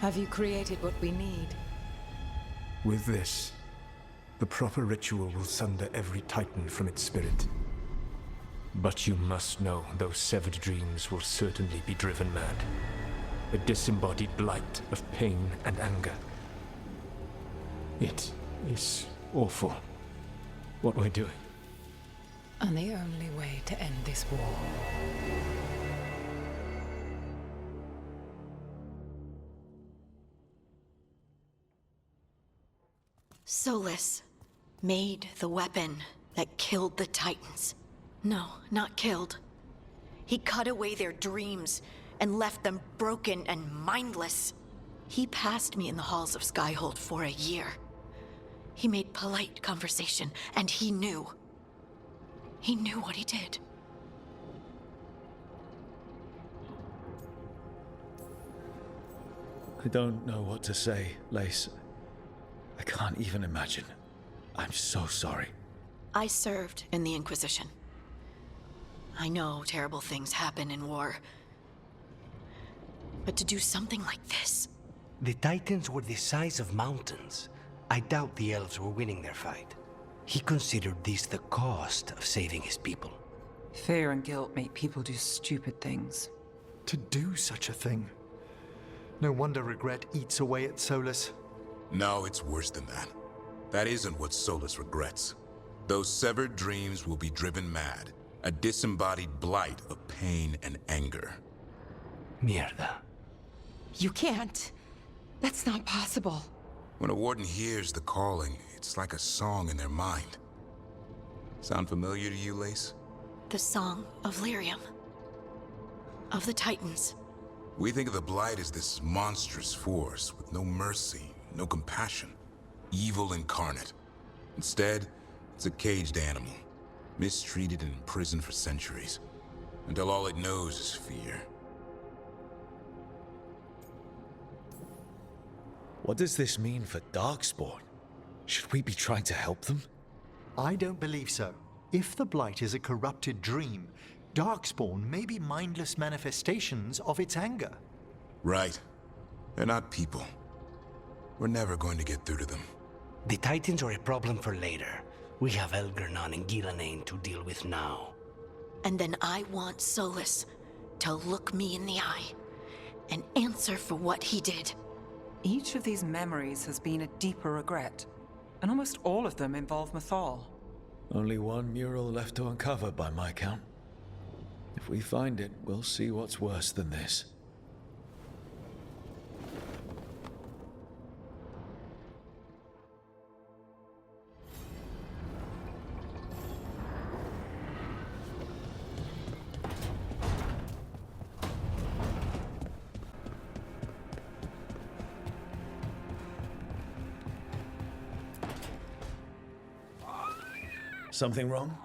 Have you created what we need? With this, the proper ritual will sunder every titan from its spirit. But you must know those severed dreams will certainly be driven mad. A disembodied blight of pain and anger. It is awful what we're doing. And the only way to end this war. Solus made the weapon that killed the Titans. No, not killed. He cut away their dreams and left them broken and mindless. He passed me in the halls of Skyhold for a year. He made polite conversation, and he knew. He knew what he did. I don't know what to say, Lace. I can't even imagine. I'm so sorry. I served in the Inquisition. I know terrible things happen in war. But to do something like this... The Titans were the size of mountains. I doubt the elves were winning their fight. He considered this the cost of saving his people. Fear and guilt make people do stupid things. To do such a thing. No wonder regret eats away at Solus. No, it's worse than that. That isn't what Solus regrets. Those severed dreams will be driven mad. A disembodied blight of pain and anger. Mierda. You can't. That's not possible. When a warden hears the calling, it's like a song in their mind. Sound familiar to you, Lace? The Song of Lyrium. Of the Titans. We think of the Blight as this monstrous force with no mercy, no compassion. Evil incarnate. Instead, it's a caged animal. Mistreated and imprisoned for centuries. Until all it knows is fear. What does this mean for Darkspawn? Should we be trying to help them? I don't believe so. If the Blight is a corrupted dream, Darkspawn may be mindless manifestations of its anger. Right. They're not people. We're never going to get through to them. The Titans are a problem for later. We have Elgernon and Gillanane to deal with now. And then I want Solus to look me in the eye and answer for what he did. Each of these memories has been a deeper regret, and almost all of them involve Mythal. Only one mural left to uncover by my count. If we find it, we'll see what's worse than this. Something wrong?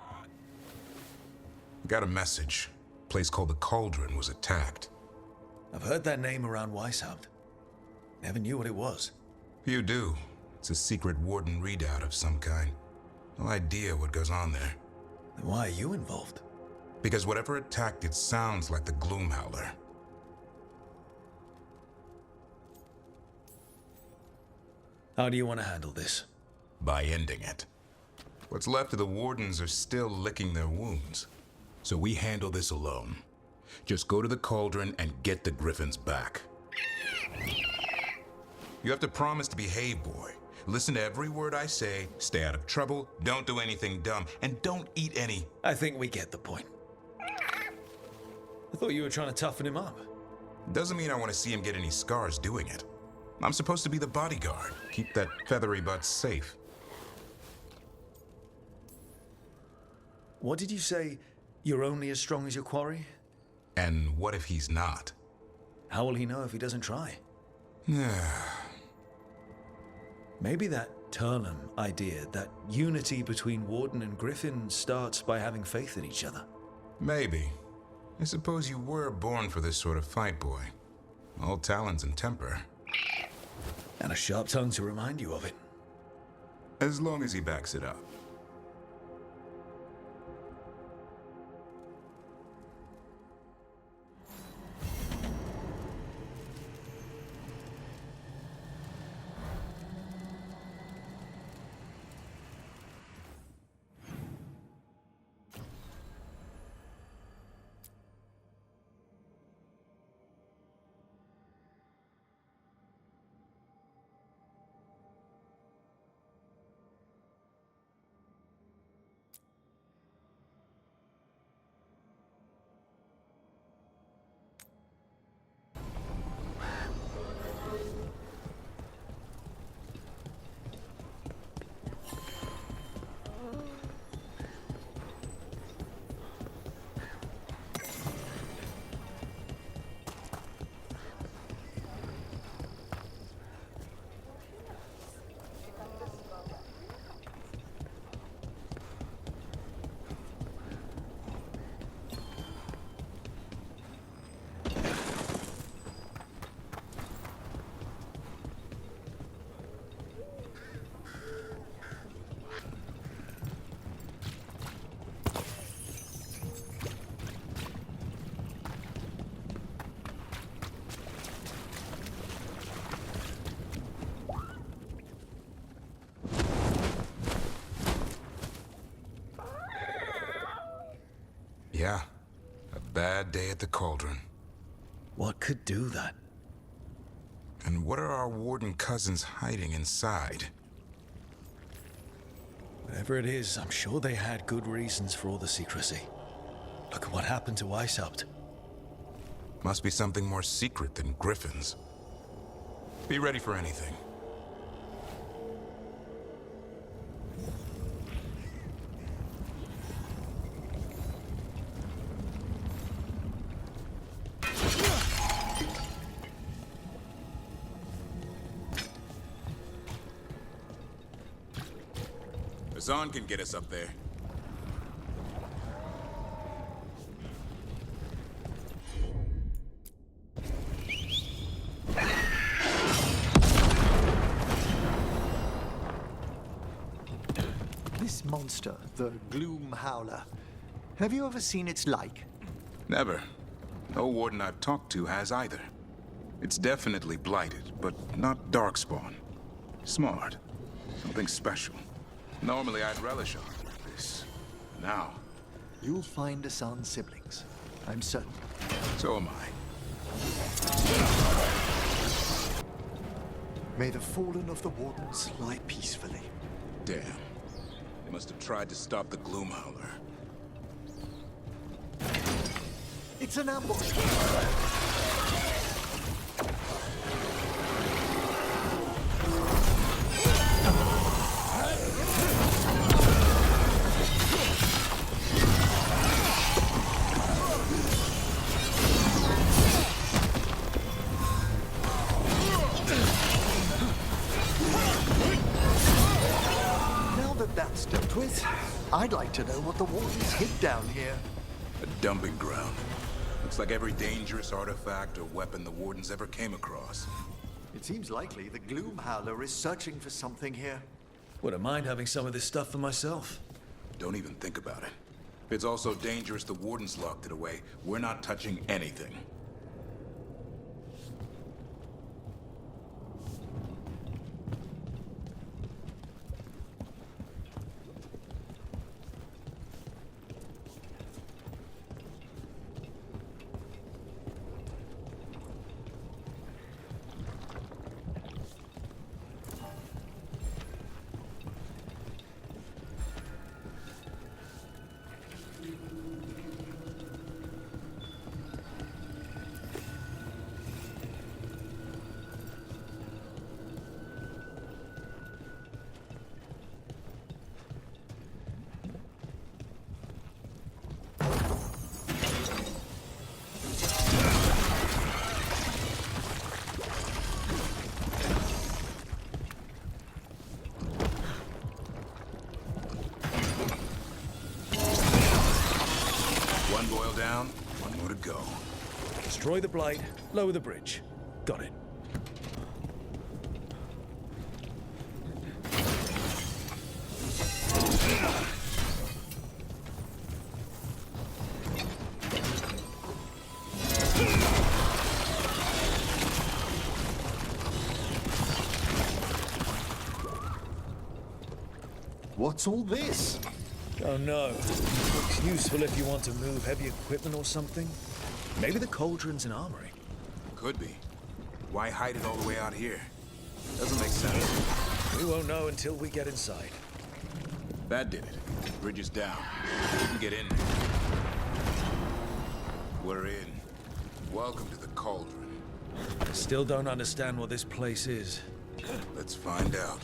Got a message. A place called the Cauldron was attacked. I've heard that name around Weishaupt. Never knew what it was. You do. It's a secret warden readout of some kind. No idea what goes on there. Then why are you involved? Because whatever attacked it sounds like the Gloomhowler. How do you want to handle this? By ending it. What's left of the Wardens are still licking their wounds. So we handle this alone. Just go to the Cauldron and get the Griffins back. You have to promise to behave, boy. Listen to every word I say, stay out of trouble, don't do anything dumb, and don't eat any... I think we get the point. I thought you were trying to toughen him up. Doesn't mean I want to see him get any scars doing it. I'm supposed to be the bodyguard, keep that feathery butt safe. What did you say? You're only as strong as your quarry? And what if he's not? How will he know if he doesn't try? Maybe that Turnham idea, that unity between Warden and Griffin starts by having faith in each other. Maybe. I suppose you were born for this sort of fight, boy. All talons and temper. And a sharp tongue to remind you of it. As long as he backs it up. Yeah, a bad day at the Cauldron. What could do that? And what are our warden cousins hiding inside? Whatever it is, I'm sure they had good reasons for all the secrecy. Look at what happened to Weishaupt. Must be something more secret than griffins. Be ready for anything. Zahn can get us up there. This monster, the Gloom Howler, have you ever seen its like? Never. No warden I've talked to has either. It's definitely blighted, but not darkspawn. Smart. Something special. Normally I'd relish on this. Now, You'll find Asan's siblings, I'm certain. so am I. May the fallen of the Wardens lie peacefully. Damn. They must have tried to stop the Gloom Howler. It's an ambush! That's dealt with. I'd like to know what the Wardens hid down here. A dumping ground. Looks like every dangerous artifact or weapon the Wardens ever came across. It seems likely the Gloom Howler is searching for something here. Wouldn't mind having some of this stuff for myself. Don't even think about it. If it's also dangerous the Wardens locked it away, we're not touching anything. One boil down, one more to go. Destroy the blight, lower the bridge. Got it. What's all this? Oh no. Looks useful if you want to move heavy equipment or something. Maybe the cauldron's an armory. Could be. Why hide it all the way out here? Doesn't make sense. We won't know until we get inside. That did it. Bridge is down. We can get in. We're in. Welcome to the Cauldron. Still don't understand what this place is. Let's find out.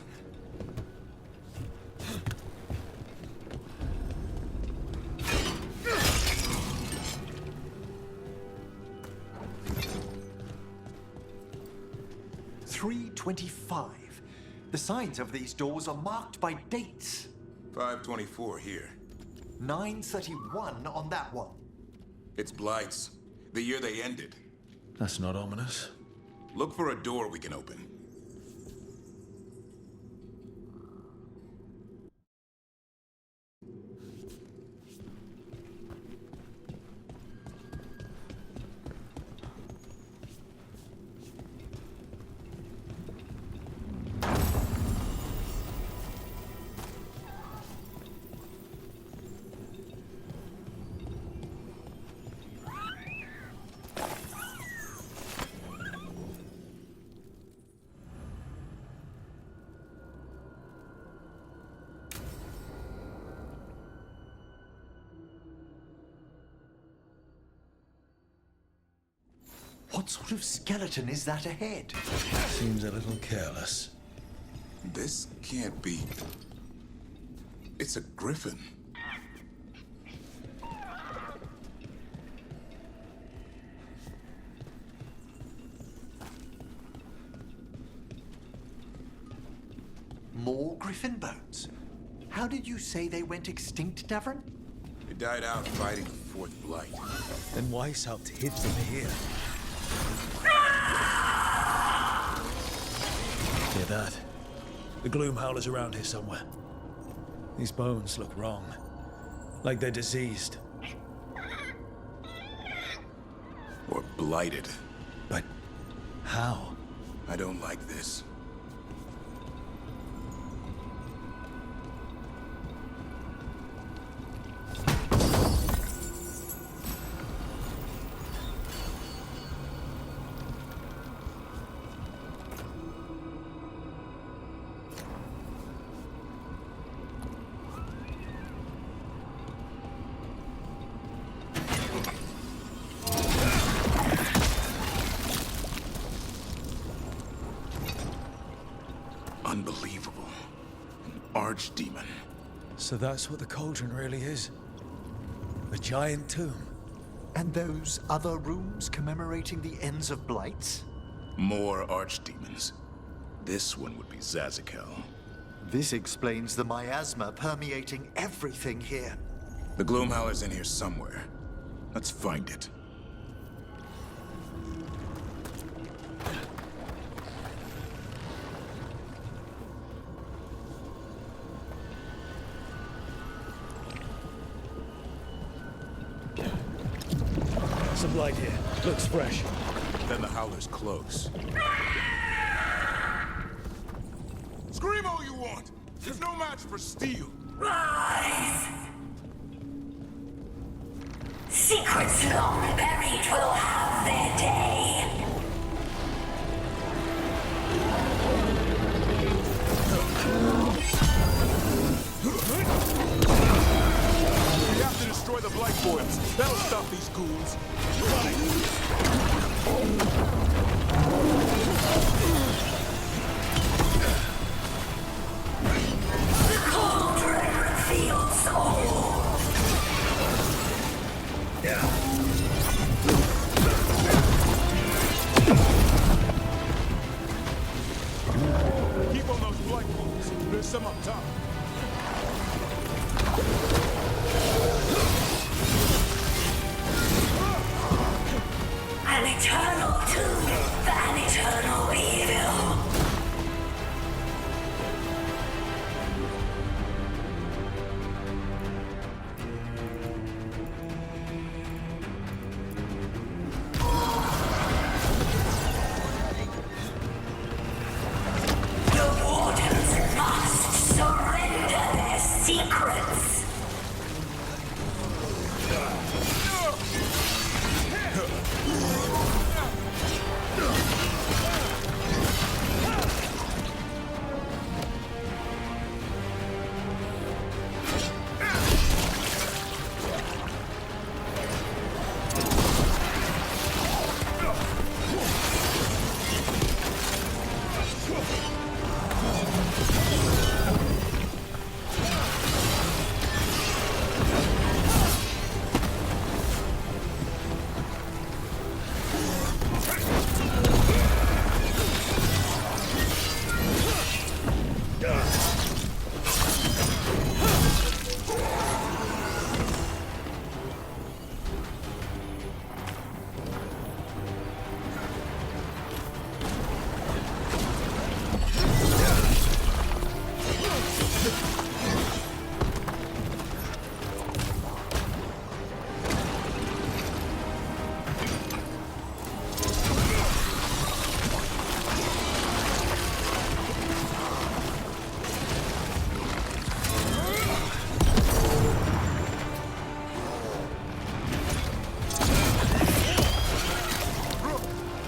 .325. The signs of these doors are marked by dates. 524 here. 931 on that one. It's Blight's. The year they ended. That's not ominous. Look for a door we can open. What sort of skeleton is that ahead? Seems a little careless. This can't be. It's a griffin. More griffin bones? How did you say they went extinct, Davron? They died out fighting the fourth blight. Then Weiss helped hid them here. Hear that? The gloom howler's around here somewhere. These bones look wrong. Like they're diseased. Or blighted. But how? I don't like this. Unbelievable. An archdemon. So that's what the cauldron really is? A giant tomb? And those other rooms commemorating the ends of blights? More archdemons. This one would be Zazakel. This explains the miasma permeating everything here. The Gloomhowler's in here somewhere. Let's find it. Some light here. Looks fresh. Then the Howler's close. Scream all you want! There's no match for steel! Rise! Secrets long buried will have their day. We have to destroy the Blight Boils. That'll stop these ghouls. The cauldron reveals all. Keep on those Blight Boils. There's some up top. An eternal tomb, an eternal evil. The wardens must surrender their secrets.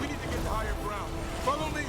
We need to get to higher ground. Follow me.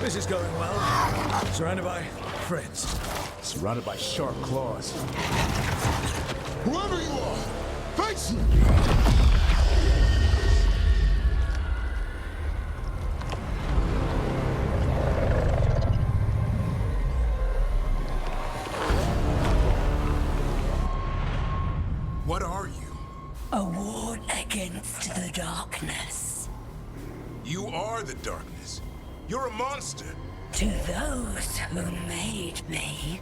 This is going well. Surrounded by friends. Surrounded by sharp claws. Whoever you are, face me! What are you? A ward against the darkness. You are the darkness. You're a monster. To those who made me,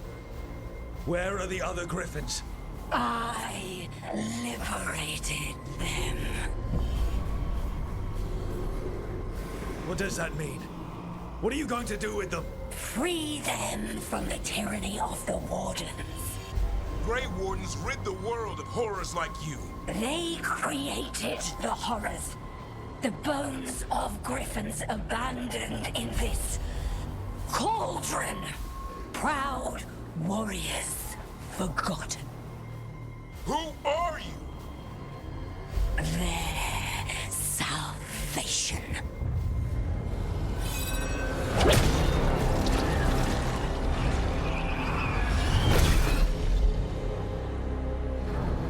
Where are the other griffins? I liberated them. What does that mean? What are you going to do with them? Free them from the tyranny of the Wardens. Grey Wardens rid the world of horrors like you. They created the horrors. The bones of griffins abandoned in this cauldron. Proud warriors forgotten. Who are you? Their salvation.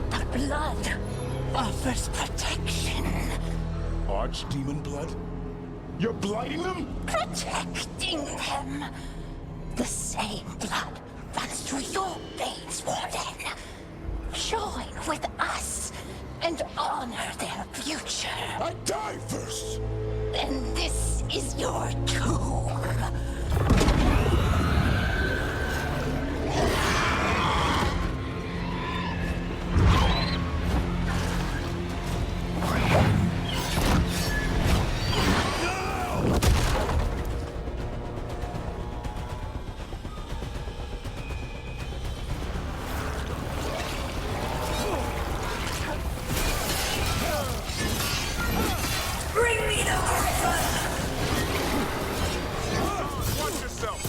The blood offers protection. Archdemon blood? You're blighting them? Protecting them. The same blood runs through your veins, Warden. Join with us and honor their future. I die first! Then this is your tomb. Bring me the griffin! Watch yourself!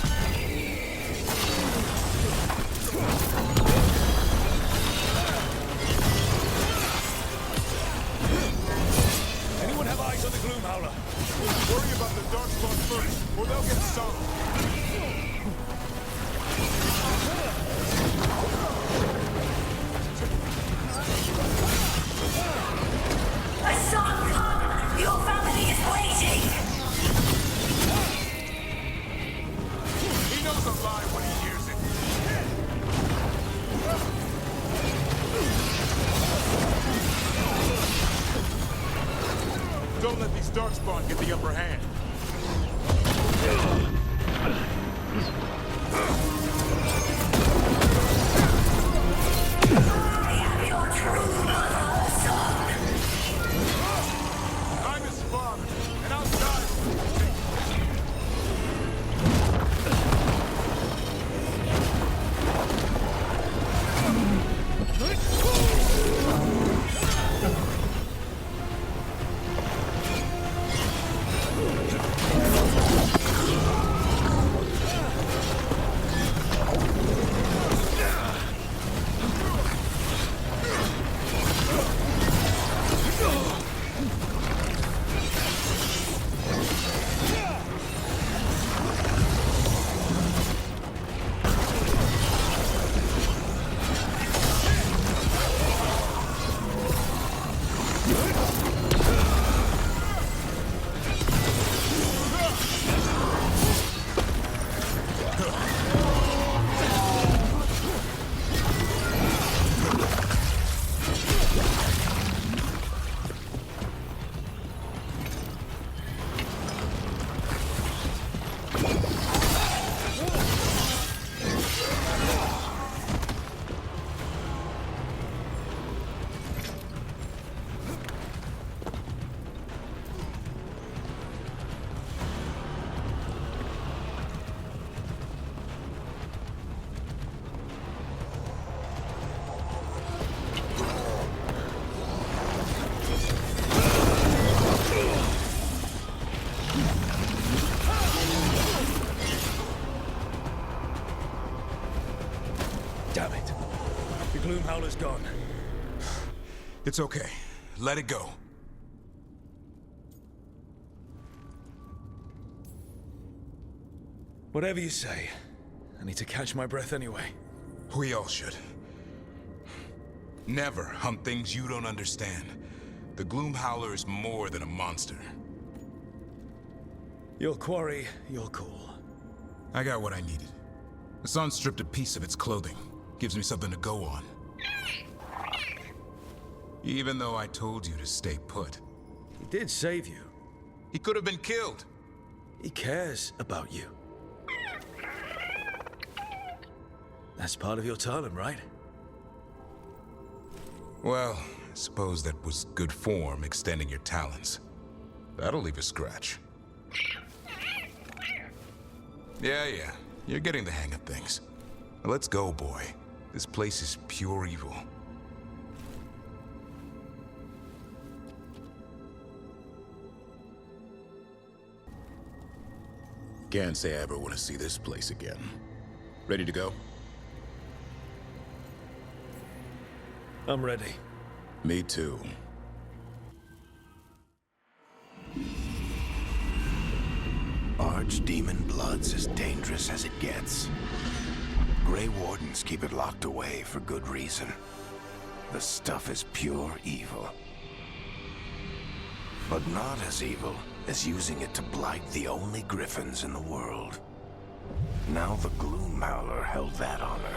Anyone have eyes on the Gloom Howler? Worry about the Darkspawn first, or they'll get sunk. I saw him come! Your family is waiting! He knows a lie when he hears it. Don't let these Darkspawn get the upper hand. I am your true mother, son! I'm his father, and I'll die for him. Gloomhowler's gone. It's okay. Let it go. Whatever you say. I need to catch my breath anyway. We all should. Never hunt things you don't understand. The Gloomhowler is more than a monster. Your quarry, your call. I got what I needed. The sun stripped a piece of its clothing. Gives me something to go on. Even though I told you to stay put. He did save you. He could have been killed. He cares about you. That's part of your Talon, right? Well, I suppose that was good form, extending your talons. That'll leave a scratch. Yeah, you're getting the hang of things. Now let's go, boy. This place is pure evil. Can't say I ever want to see this place again. Ready to go? I'm ready. Me too. Archdemon blood's as dangerous as it gets. Grey Wardens keep it locked away for good reason. The stuff is pure evil. But not as evil as using it to blight the only griffins in the world. Now the Gloomhowler held that honor.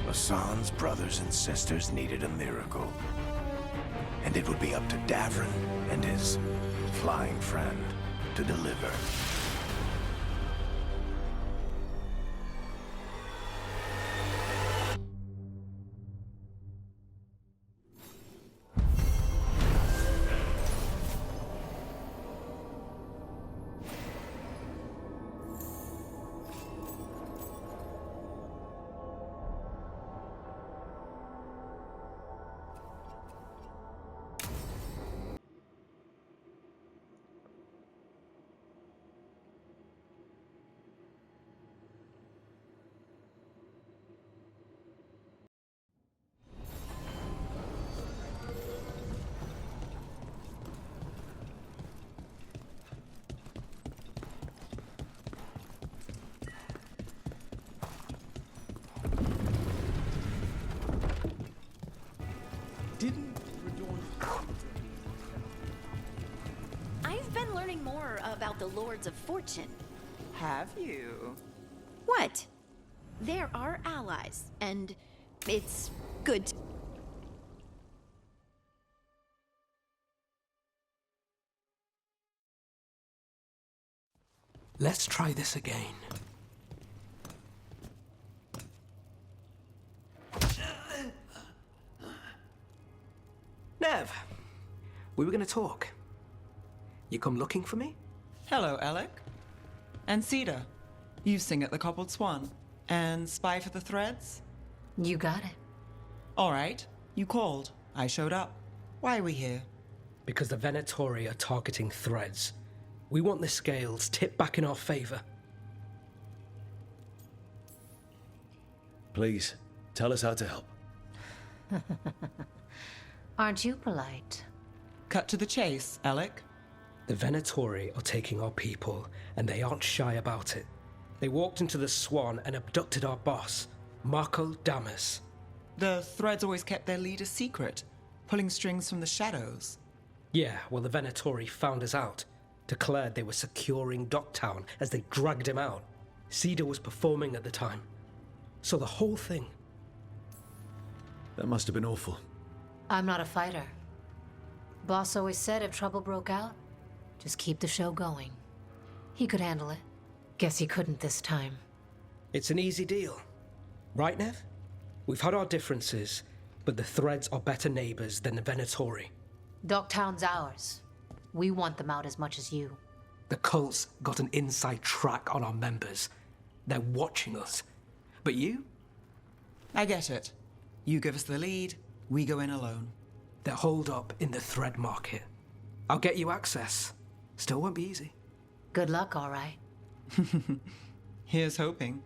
Hassan's brothers and sisters needed a miracle. And it would be up to Davrin and his flying friend to deliver. I've been learning more about the Lords of Fortune. Have you? What? They're our allies, and it's good. Let's try this again. Nev, we were going to talk. You come looking for me? Hello, Alec. And Cedar, you sing at the Cobbled Swan. And spy for the threads? You got it. All right, you called. I showed up. Why are we here? Because the Venatori are targeting threads. We want the scales tipped back in our favor. Please, tell us how to help. Aren't you polite? Cut to the chase, Alec. The Venatori are taking our people, and they aren't shy about it. They walked into the Swan and abducted our boss, Marco Damas. The threads always kept their leader secret, pulling strings from the shadows. Yeah, well, the Venatori found us out, declared they were securing Docktown as they dragged him out. Cedar was performing at the time. So the whole thing. That must have been awful. I'm not a fighter. Boss always said if trouble broke out, just keep the show going. He could handle it. Guess he couldn't this time. It's an easy deal. Right, Nev? We've had our differences, but the threads are better neighbors than the Venatori. Docktown's ours. We want them out as much as you. The cult's got an inside track on our members. They're watching us. But you? I get it. You give us the lead, we go in alone. They're holed up in the thread market. I'll get you access. Still won't be easy. Good luck, all right. Here's hoping.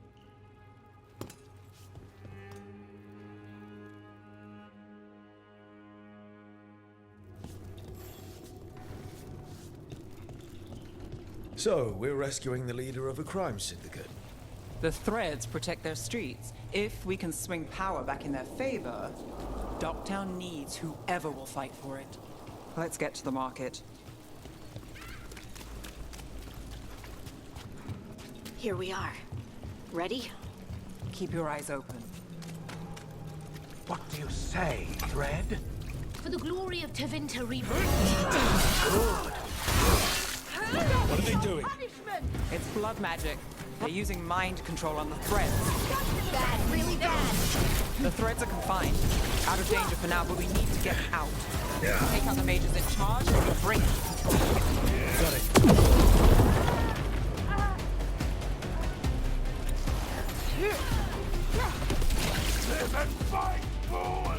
So, we're rescuing the leader of a crime syndicate. The threads protect their streets. If we can swing power back in their favor, Dogtown needs whoever will fight for it. Let's get to the market. Here we are. Ready? Keep your eyes open. What do you say, Thread? For the glory of Tevinter Rebirth. What are they doing? It's blood magic. They're using mind control on the threads. Bad, really bad. The threads are confined. Out of danger for now, but we need to get out. Take out the mages in charge and bring control. Got it. Live and fight, fool!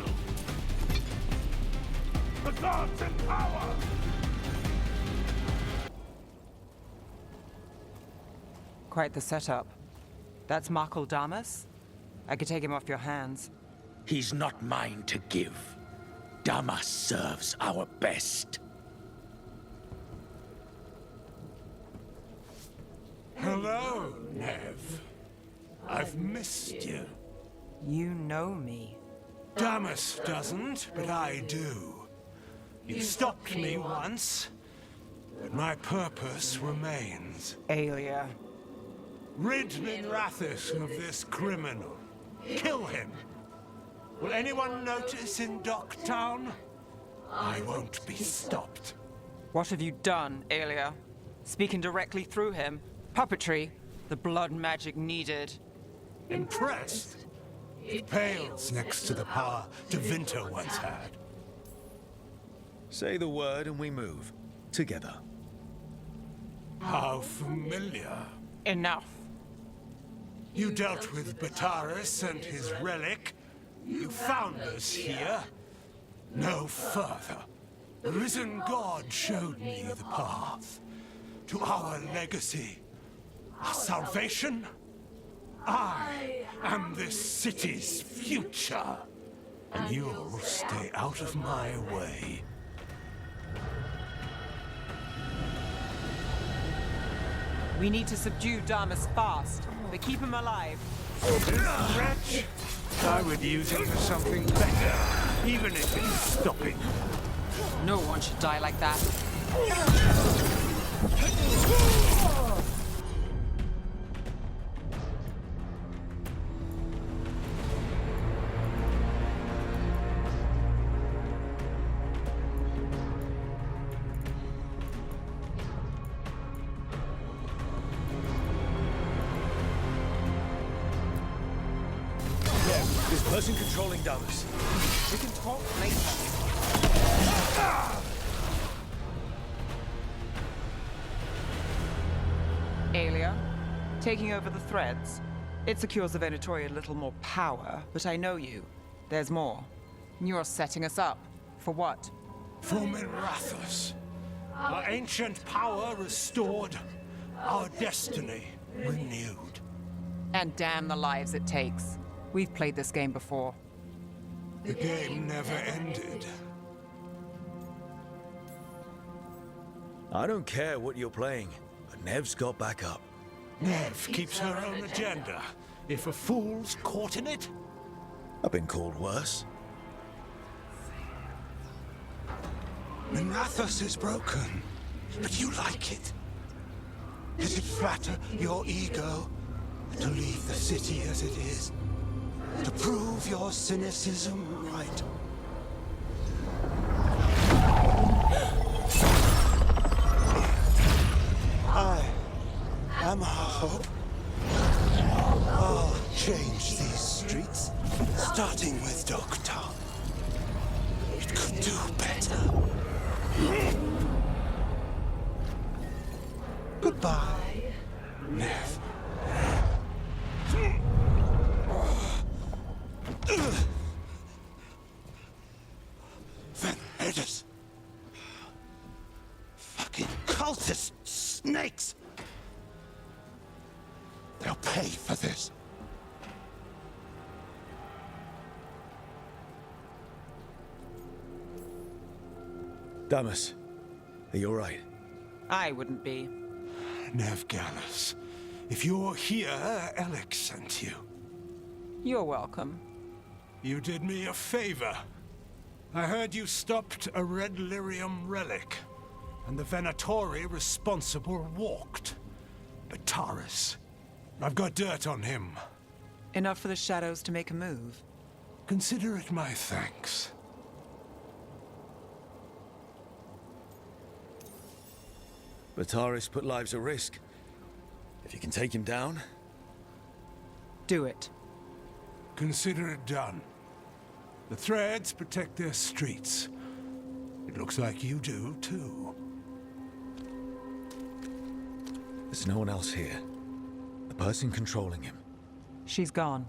The gods in power! Quite the setup. That's Markle Damas? I could take him off your hands. He's not mine to give. Damas serves our best. Hello, Nev. I've missed you. You know me. Damas doesn't, but I do. You stopped me once, but my purpose remains. Aelia. Rid Minrathus of this criminal. Kill him. Will anyone notice in Docktown? I won't be stopped. What have you done, Aelia? Speaking directly through him. Puppetry. The blood magic needed. Impressed? It pales next to the power Tevinter once had. Say the word and we move. Together. How familiar. Enough. You dealt with Bataris and his relic. You found us here. No further. The risen god showed me the path. To our legacy. Our salvation. I am this city's future. And you'll stay out of my way. We need to subdue Damas fast, but keep him alive. This wretch? I would use it for something better, even if it's stopping. No one should die like that. This person controlling Damas. We can talk later. Aelia, taking over the threads. It secures the Venatori a little more power, but I know you. There's more. You're setting us up. For what? For Minrathus. Our ancient power restored. Our destiny renewed. And damn the lives it takes. We've played this game before. The game never ended. I don't care what you're playing, but Nev's got back up. Nev keeps her own agenda. If a fool's caught in it, I've been called worse. Minrathus is broken, but you like it. Does it flatter your ego to leave the city as it is? To prove your cynicism right? I am hope. I'll change these streets, starting with Dogtown. It could do better. Goodbye, Nev. Venedus. Fucking cultist snakes. They'll pay for this. Damas, are you alright? I wouldn't be. Nevgalis. If you're here, Alex sent you. You're welcome. You did me a favor. I heard you stopped a red lyrium relic, and the Venatori responsible walked. But Taurus, I've got dirt on him. Enough for the shadows to make a move. Consider it my thanks. Bataris put lives at risk. If you can take him down... Do it. Consider it done. The Threads protect their streets. It looks like you do, too. There's no one else here. The person controlling him. She's gone.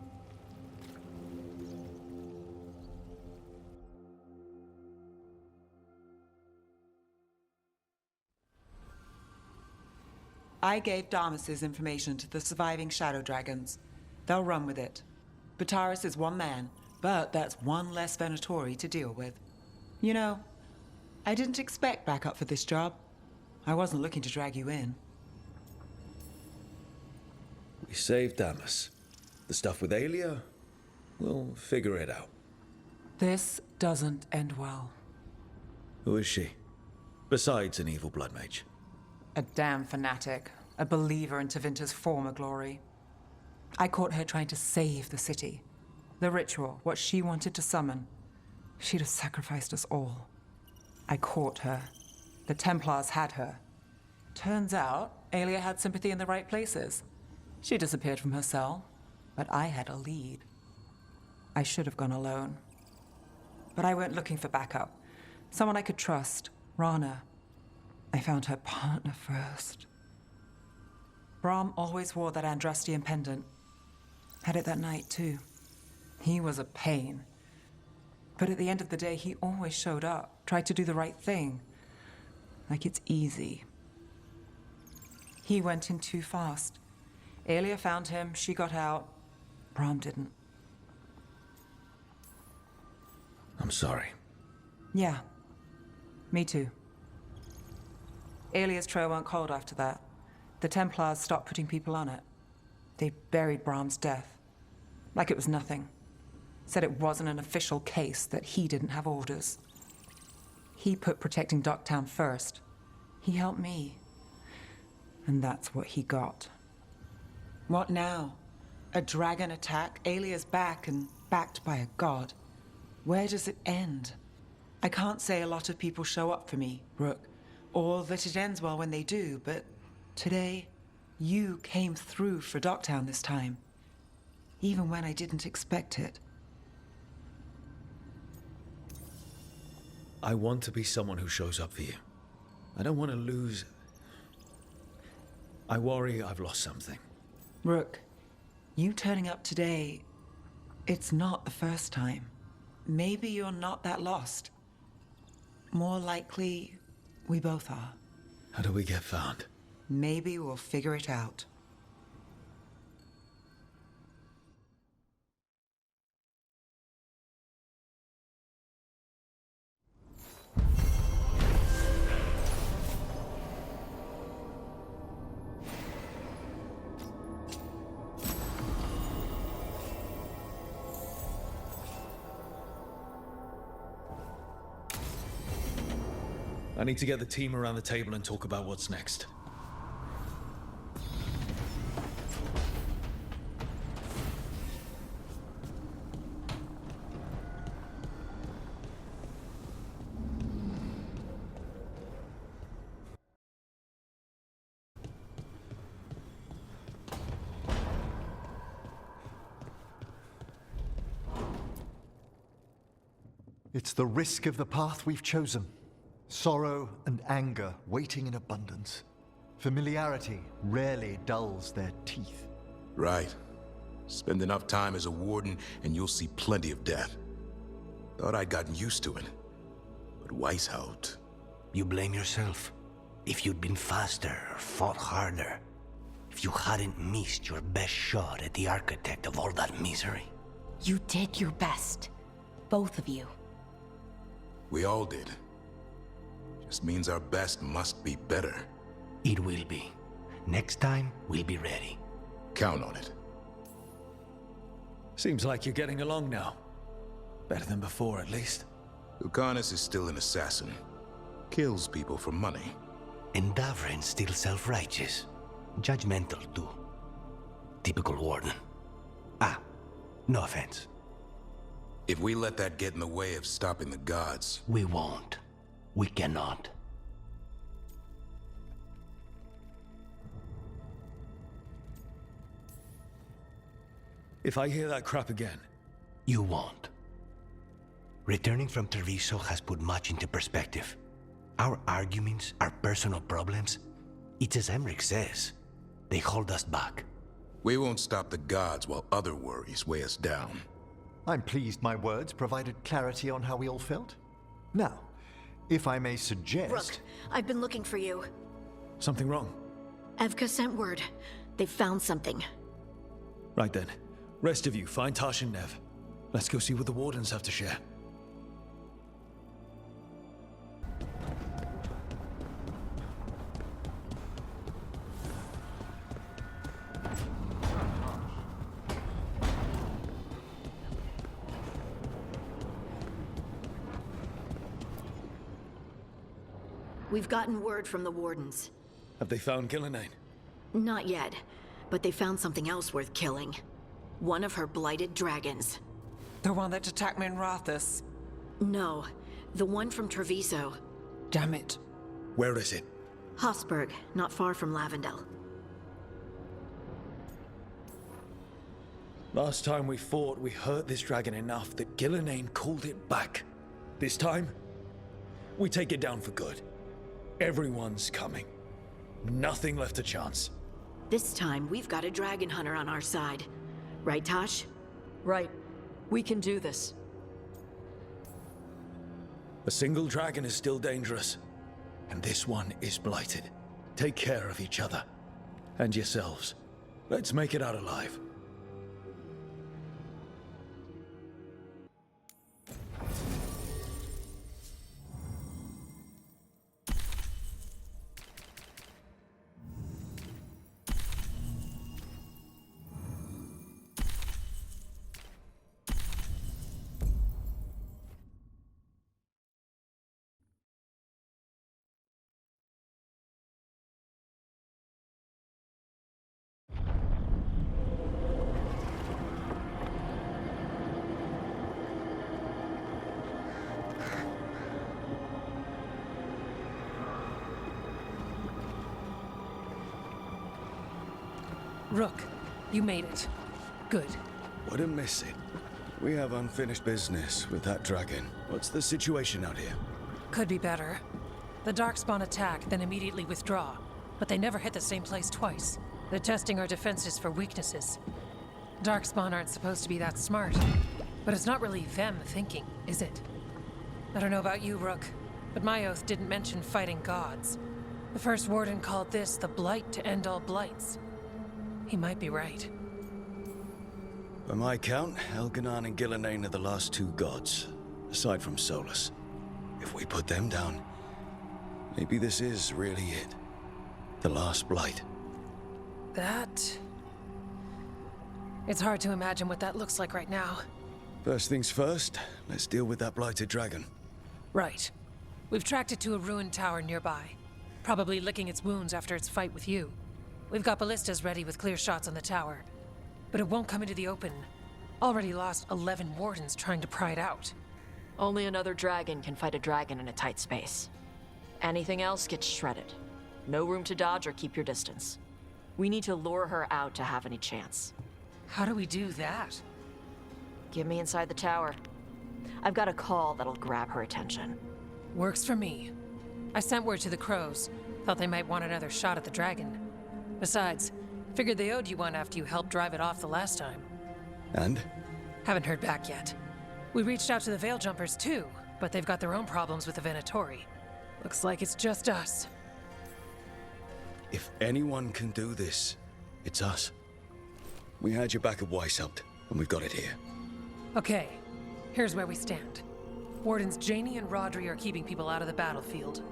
I gave Damas's information to the surviving Shadow Dragons. They'll run with it. Bataris is one man, but that's one less Venatori to deal with. You know, I didn't expect backup for this job. I wasn't looking to drag you in. We saved Damas. The stuff with Aelia, we'll figure it out. This doesn't end well. Who is she? Besides an evil blood mage. A damn fanatic. A believer in Tevinter's former glory. I caught her trying to save the city. The ritual, what she wanted to summon. She'd have sacrificed us all. I caught her. The Templars had her. Turns out, Aelia had sympathy in the right places. She disappeared from her cell, but I had a lead. I should have gone alone. But I went looking for backup. Someone I could trust. Rana. I found her partner first. Brahm always wore that Andrastian pendant. Had it that night, too. He was a pain. But at the end of the day, he always showed up, tried to do the right thing. Like it's easy. He went in too fast. Aelia found him, she got out. Brahm didn't. I'm sorry. Yeah. Me too. Aelia's trail went cold after that. The Templars stopped putting people on it. They buried Brahm's death. Like it was nothing. Said it wasn't an official case, that he didn't have orders. He put protecting Docktown first. He helped me. And that's what he got. What now? A dragon attack, Aelia's back and backed by a god. Where does it end? I can't say a lot of people show up for me, Rook, or that it ends well when they do, but today, you came through for Docktown this time. Even when I didn't expect it. I want to be someone who shows up for you. I don't want to lose... I worry I've lost something. Rook, you turning up today, it's not the first time. Maybe you're not that lost. More likely, we both are. How do we get found? Maybe we'll figure it out. I need to get the team around the table and talk about what's next. It's the risk of the path we've chosen. Sorrow and anger waiting in abundance. Familiarity rarely dulls their teeth. Right. Spend enough time as a warden and you'll see plenty of death. Thought I'd gotten used to it. But Weishaupt... You blame yourself. If you'd been faster or fought harder. If you hadn't missed your best shot at the architect of all that misery. You did your best. Both of you. We all did. Just means our best must be better. It will be. Next time, we'll be ready. Count on it. Seems like you're getting along now. Better than before, at least. Lucanus is still an assassin. Kills people for money. And Davrin's still self-righteous. Judgmental, too. Typical warden. Ah, no offense. If we let that get in the way of stopping the gods... We won't. We cannot. If I hear that crap again... You won't. Returning from Treviso has put much into perspective. Our arguments, our personal problems, it's as Emmerich says. They hold us back. We won't stop the gods while other worries weigh us down. I'm pleased my words provided clarity on how we all felt. Now, if I may suggest... Rook, I've been looking for you. Something wrong? Evka sent word. They found something. Right then. Rest of you, find Tash and Nev. Let's go see what the Wardens have to share. We've gotten word from the Wardens. Have they found Gillenane? Not yet, but they found something else worth killing. One of her blighted dragons. The one that attacked me in Rathus? No, the one from Treviso. Damn it. Where is it? Hosberg, not far from Lavendel. Last time we fought, we hurt this dragon enough that Gillenane called it back. This time, we take it down for good. Everyone's coming. Nothing left to chance. This time, we've got a dragon hunter on our side. Right, Tosh? Right. We can do this. A single dragon is still dangerous. And this one is blighted. Take care of each other. And yourselves. Let's make it out alive. Rook, you made it. Good. Wouldn't miss it. We have unfinished business with that dragon. What's the situation out here? Could be better. The Darkspawn attack, then immediately withdraw. But they never hit the same place twice. They're testing our defenses for weaknesses. Darkspawn aren't supposed to be that smart. But it's not really them thinking, is it? I don't know about you, Rook, but my oath didn't mention fighting gods. The first warden called this the blight to end all blights. He might be right. By my count, Elganon and Gillenane are the last two gods, aside from Solus. If we put them down, maybe this is really it. The last blight. That... It's hard to imagine what that looks like right now. First things first, let's deal with that blighted dragon. Right. We've tracked it to a ruined tower nearby. Probably licking its wounds after its fight with you. We've got ballistas ready with clear shots on the tower. But it won't come into the open. Already lost 11 wardens trying to pry it out. Only another dragon can fight a dragon in a tight space. Anything else gets shredded. No room to dodge or keep your distance. We need to lure her out to have any chance. How do we do that? Get me inside the tower. I've got a call that'll grab her attention. Works for me. I sent word to the crows. Thought they might want another shot at the dragon. Besides, figured they owed you one after you helped drive it off the last time. And? Haven't heard back yet. We reached out to the Veil Jumpers too, but they've got their own problems with the Venatori. Looks like it's just us. If anyone can do this, it's us. We had your back at Weishaupt, and we've got it here. Okay, here's where we stand. Wardens Janey and Rodri are keeping people out of the battlefield.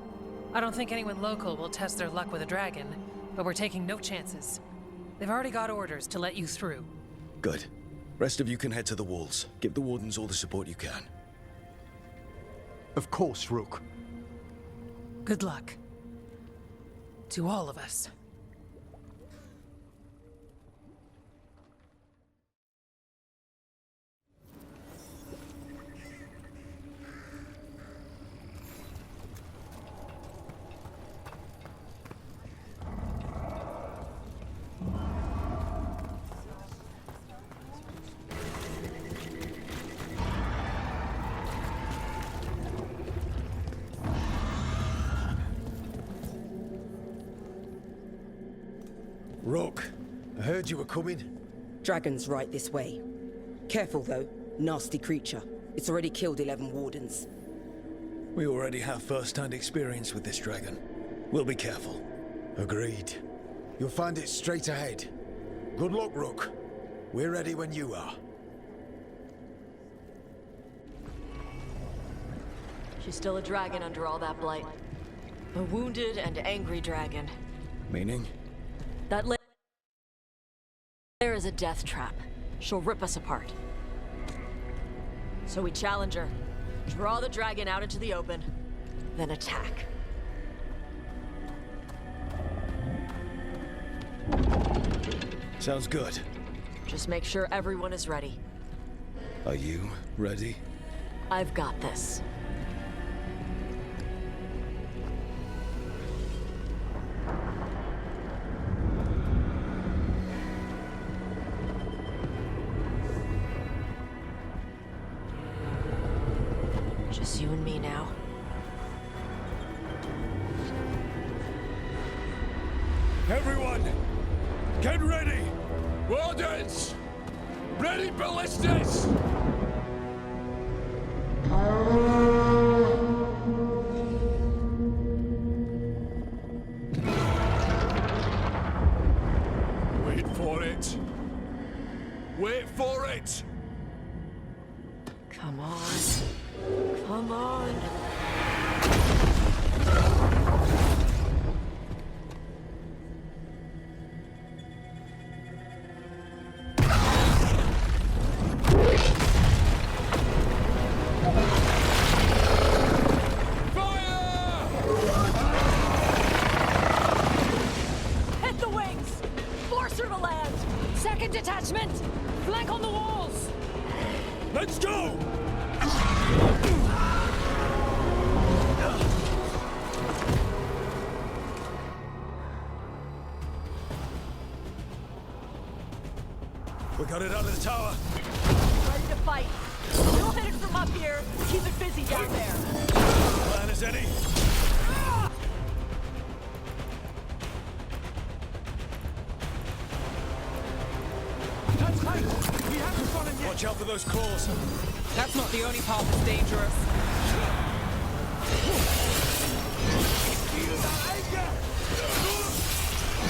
I don't think anyone local will test their luck with a dragon, but we're taking no chances. They've already got orders to let you through. Good. Rest of you can head to the walls. Give the wardens all the support you can. Of course, Rook. Good luck. To all of us. Rook, I heard you were coming. Dragon's right this way. Careful though, nasty creature. It's already killed 11 wardens. We already have first-hand experience with this dragon. We'll be careful. Agreed. You'll find it straight ahead. Good luck, Rook. We're ready when you are. She's still a dragon under all that blight. A wounded and angry dragon. Meaning? That lair is a death trap. She'll rip us apart. So we challenge her, draw the dragon out into the open, then attack. Sounds good. Just make sure everyone is ready. Are you ready? I've got this. Just you and me now. Everyone, get ready! Wardens! Ready ballistas! Wait for it. Wait for it! Come on. Come on. Hit the wings! Force her to land! Second detachment! Flank on the walls! Let's go! We got it out of the tower. Ready to fight. We'll hit it from up here. Keep it busy down there. Plan as any. That's tight! We haven't fallen yet! Watch out for those claws. That's not the only path that's dangerous. Feel that anger!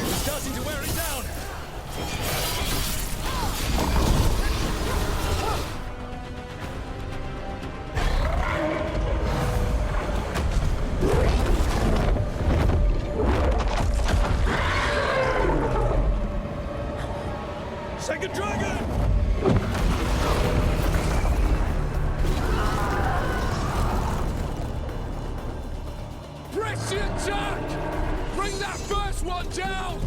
It's starting to wear it down. Second dragon! Press the attack! Bring that first one down!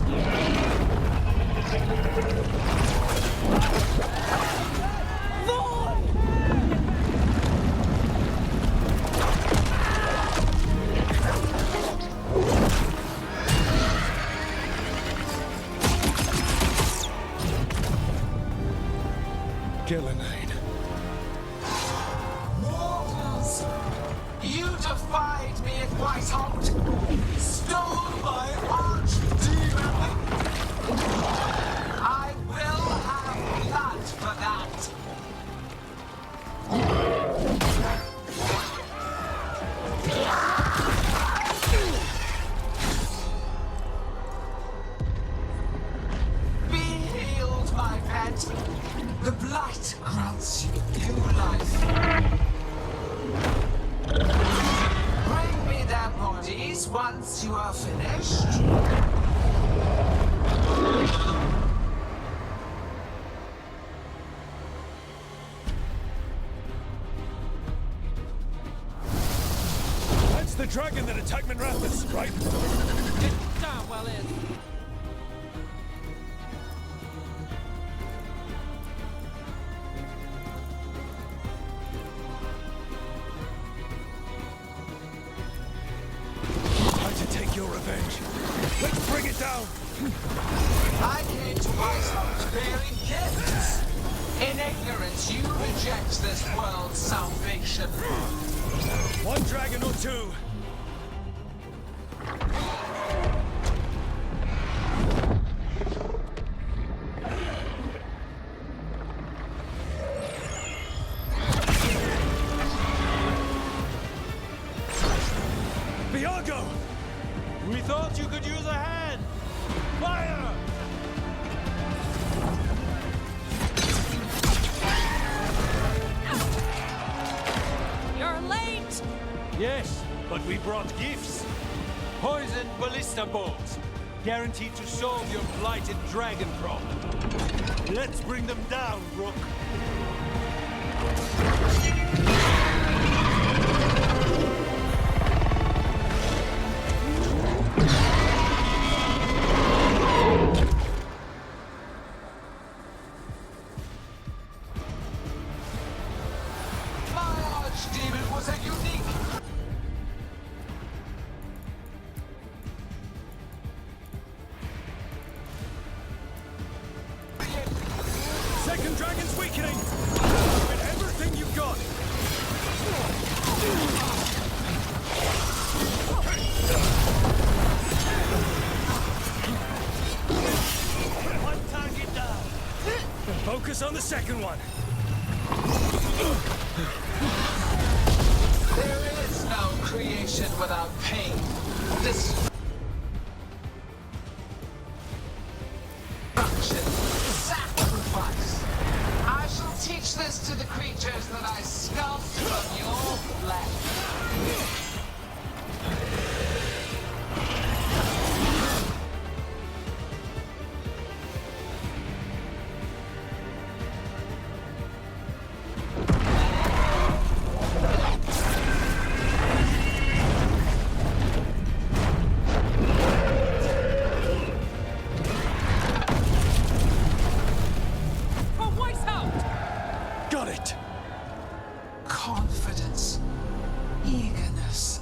Gillenane. Mortals! You defied me at Whiteholt! Stole my archdemon! I will have blood for that! Be healed, my pet! The blight grants you new life. Bring me their bodies once you are finished. That's the dragon that attacked Minrathus, right? It damn well is. Try to take your revenge. Let's bring it down! I came to myself bearing gifts. In ignorance, you reject this world's salvation. One dragon or two. Viago! We thought you could use a hand. Fire! You're late! Yes, but we brought gifts. Poison ballista bolts. Guaranteed to solve your blighted dragon problem. Let's bring them down, Rook. My archdemon was a unique. Second dragon's weakening! With everything you've got! One target down! Focus on the second one! There is no creation without pain. Destruction, sacrifice. I shall teach this to the creatures that I sculpt from your flesh. Got it! Confidence, eagerness,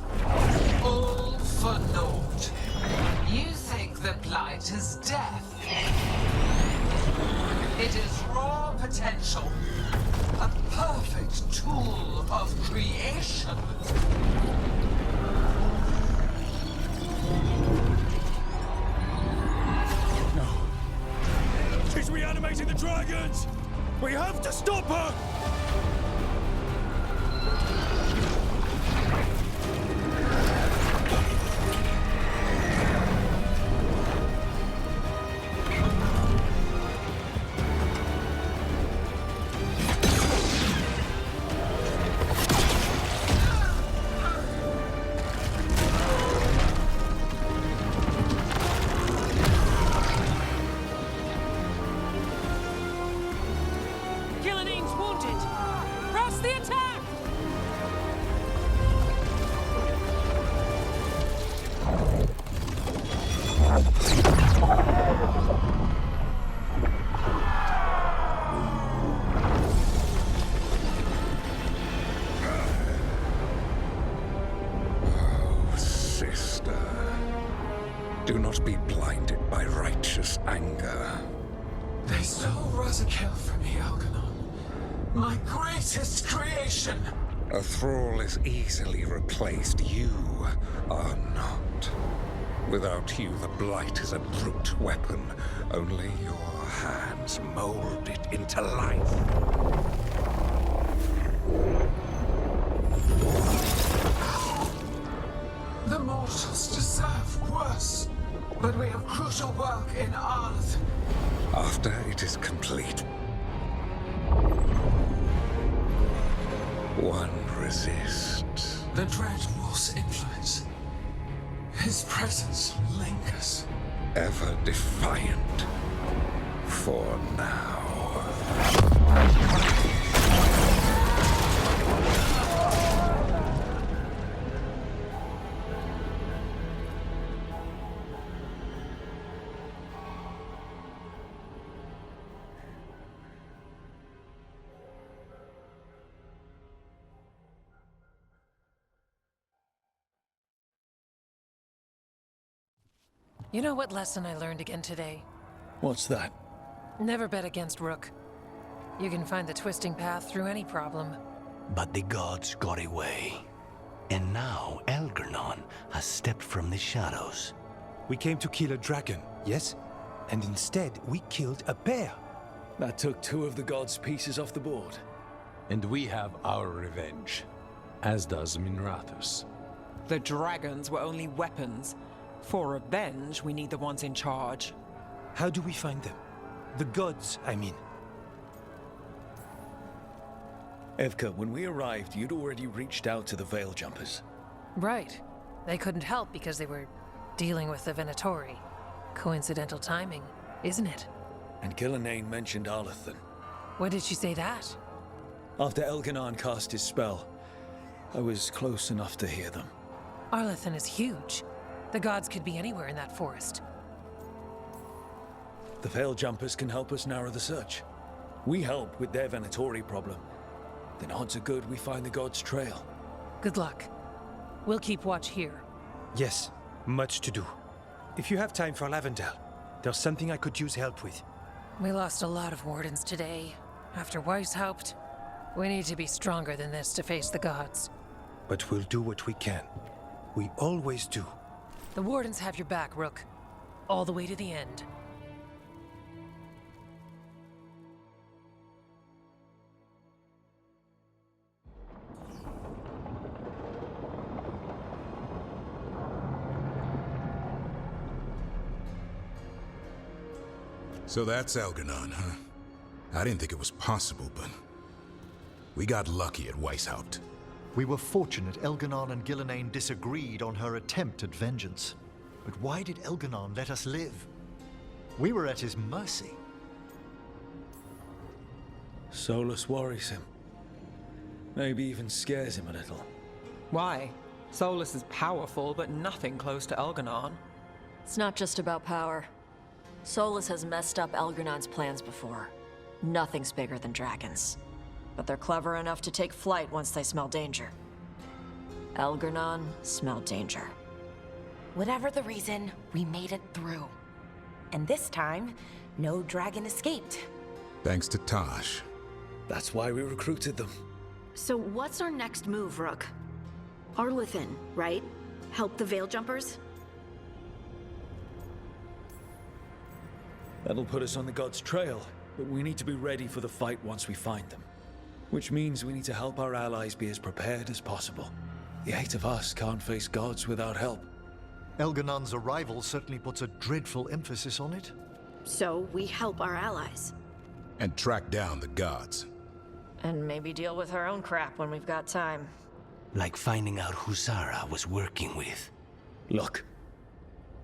all for naught. You think the blight is death. It is raw potential, a perfect tool of creation. She's reanimating the dragons! We have to stop her! Gillinane's wounded! Press the attack! Oh, sister. Do not be blinded by righteous anger. They stole Razakil from me, Algernon. My greatest creation! A thrall is easily replaced. You are not. Without you, the blight is a brute weapon. Only your hands mold it into life. The mortals deserve worse. But we have crucial work in Arth. After it is complete, one resists. The Dread Wolf's influence. His presence lingers. ever defiant. For now. You know what lesson I learned again today? What's that? Never bet against Rook. You can find the twisting path through any problem. But the gods got away. And now Algernon has stepped from the shadows. We came to kill a dragon, yes? And instead, we killed a bear. That took 2 of the gods' pieces off the board. And we have our revenge, as does Minrathus. The dragons were only weapons. For revenge, we need the ones in charge. How do we find them? The gods, I mean. Evka, when we arrived, you'd already reached out to the Veil Jumpers. Right. They couldn't help because they were dealing with the Venatori. Coincidental timing, isn't it? And Gillenane mentioned Arlathan. When did she say that? After Elganon cast his spell, I was close enough to hear them. Arlathan is huge. The gods could be anywhere in that forest. The Veil Jumpers can help us narrow the search. We help with their Venatori problem. Then odds are good we find the gods' trail. Good luck. We'll keep watch here. Yes, much to do. If you have time for Lavendel, there's something I could use help with. We lost a lot of wardens today. After Weishaupt, we need to be stronger than this to face the gods. But we'll do what we can. We always do. The wardens have your back, Rook. All the way to the end. So that's Algernon, huh? I didn't think it was possible, but we got lucky at Weishaupt. We were fortunate Elganon and Gillenane disagreed on her attempt at vengeance. But why did Elganon let us live? We were at his mercy. Solus worries him. Maybe even scares him a little. Why? Solus is powerful, but nothing close to Elganon. It's not just about power. Solus has messed up Elgernon's plans before. Nothing's bigger than dragons. But they're clever enough to take flight once they smell danger. Elgernon smelled danger. Whatever the reason, we made it through. And this time, no dragon escaped. Thanks to Tosh. That's why we recruited them. So what's our next move, Rook? Arlathan, right? Help the Veil Jumpers? That'll put us on the gods' trail, but we need to be ready for the fight once we find them. Which means we need to help our allies be as prepared as possible. The 8 of us can't face gods without help. Elganon's arrival certainly puts a dreadful emphasis on it. So we help our allies. And track down the gods. And maybe deal with our own crap when we've got time. Like finding out who Zara was working with. Look,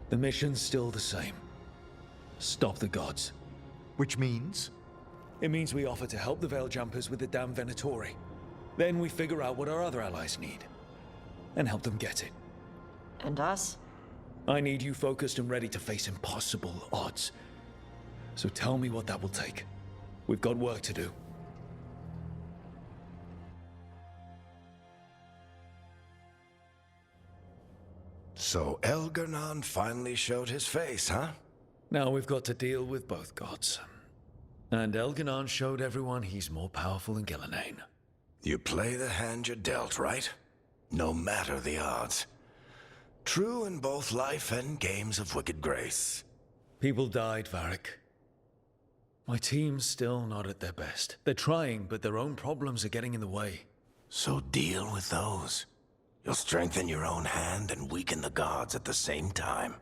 the mission's still the same. Stop the gods. Which means? It means we offer to help the Veil Jumpers with the damn Venatori. Then we figure out what our other allies need. And help them get it. And us? I need you focused and ready to face impossible odds. So tell me what that will take. We've got work to do. So Elgernon finally showed his face, huh? Now we've got to deal with both gods. And Elganon showed everyone he's more powerful than Gillenane. You play the hand you're dealt, right? No matter the odds. True in both life and games of wicked grace. People died, Varric. My team's still not at their best. They're trying, but their own problems are getting in the way. So deal with those. You'll strengthen your own hand and weaken the gods at the same time.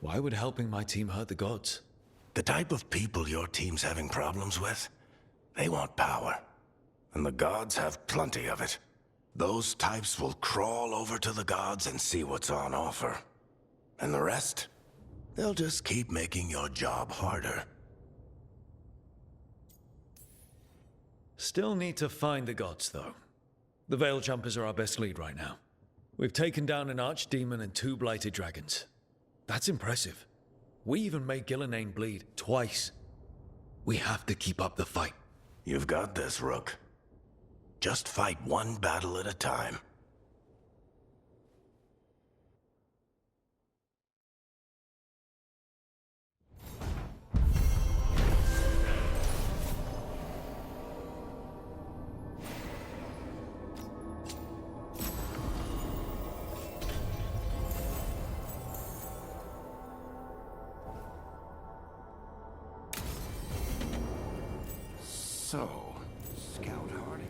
Why would helping my team hurt the gods? The type of people your team's having problems with, they want power. And the gods have plenty of it. Those types will crawl over to the gods and see what's on offer. And the rest? They'll just keep making your job harder. Still need to find the gods, though. The Veil Jumpers are our best lead right now. We've taken down an archdemon and 2 blighted dragons. That's impressive. We even made Gillenane bleed twice. We have to keep up the fight. You've got this, Rook. Just fight one battle at a time. So, Scout Harding.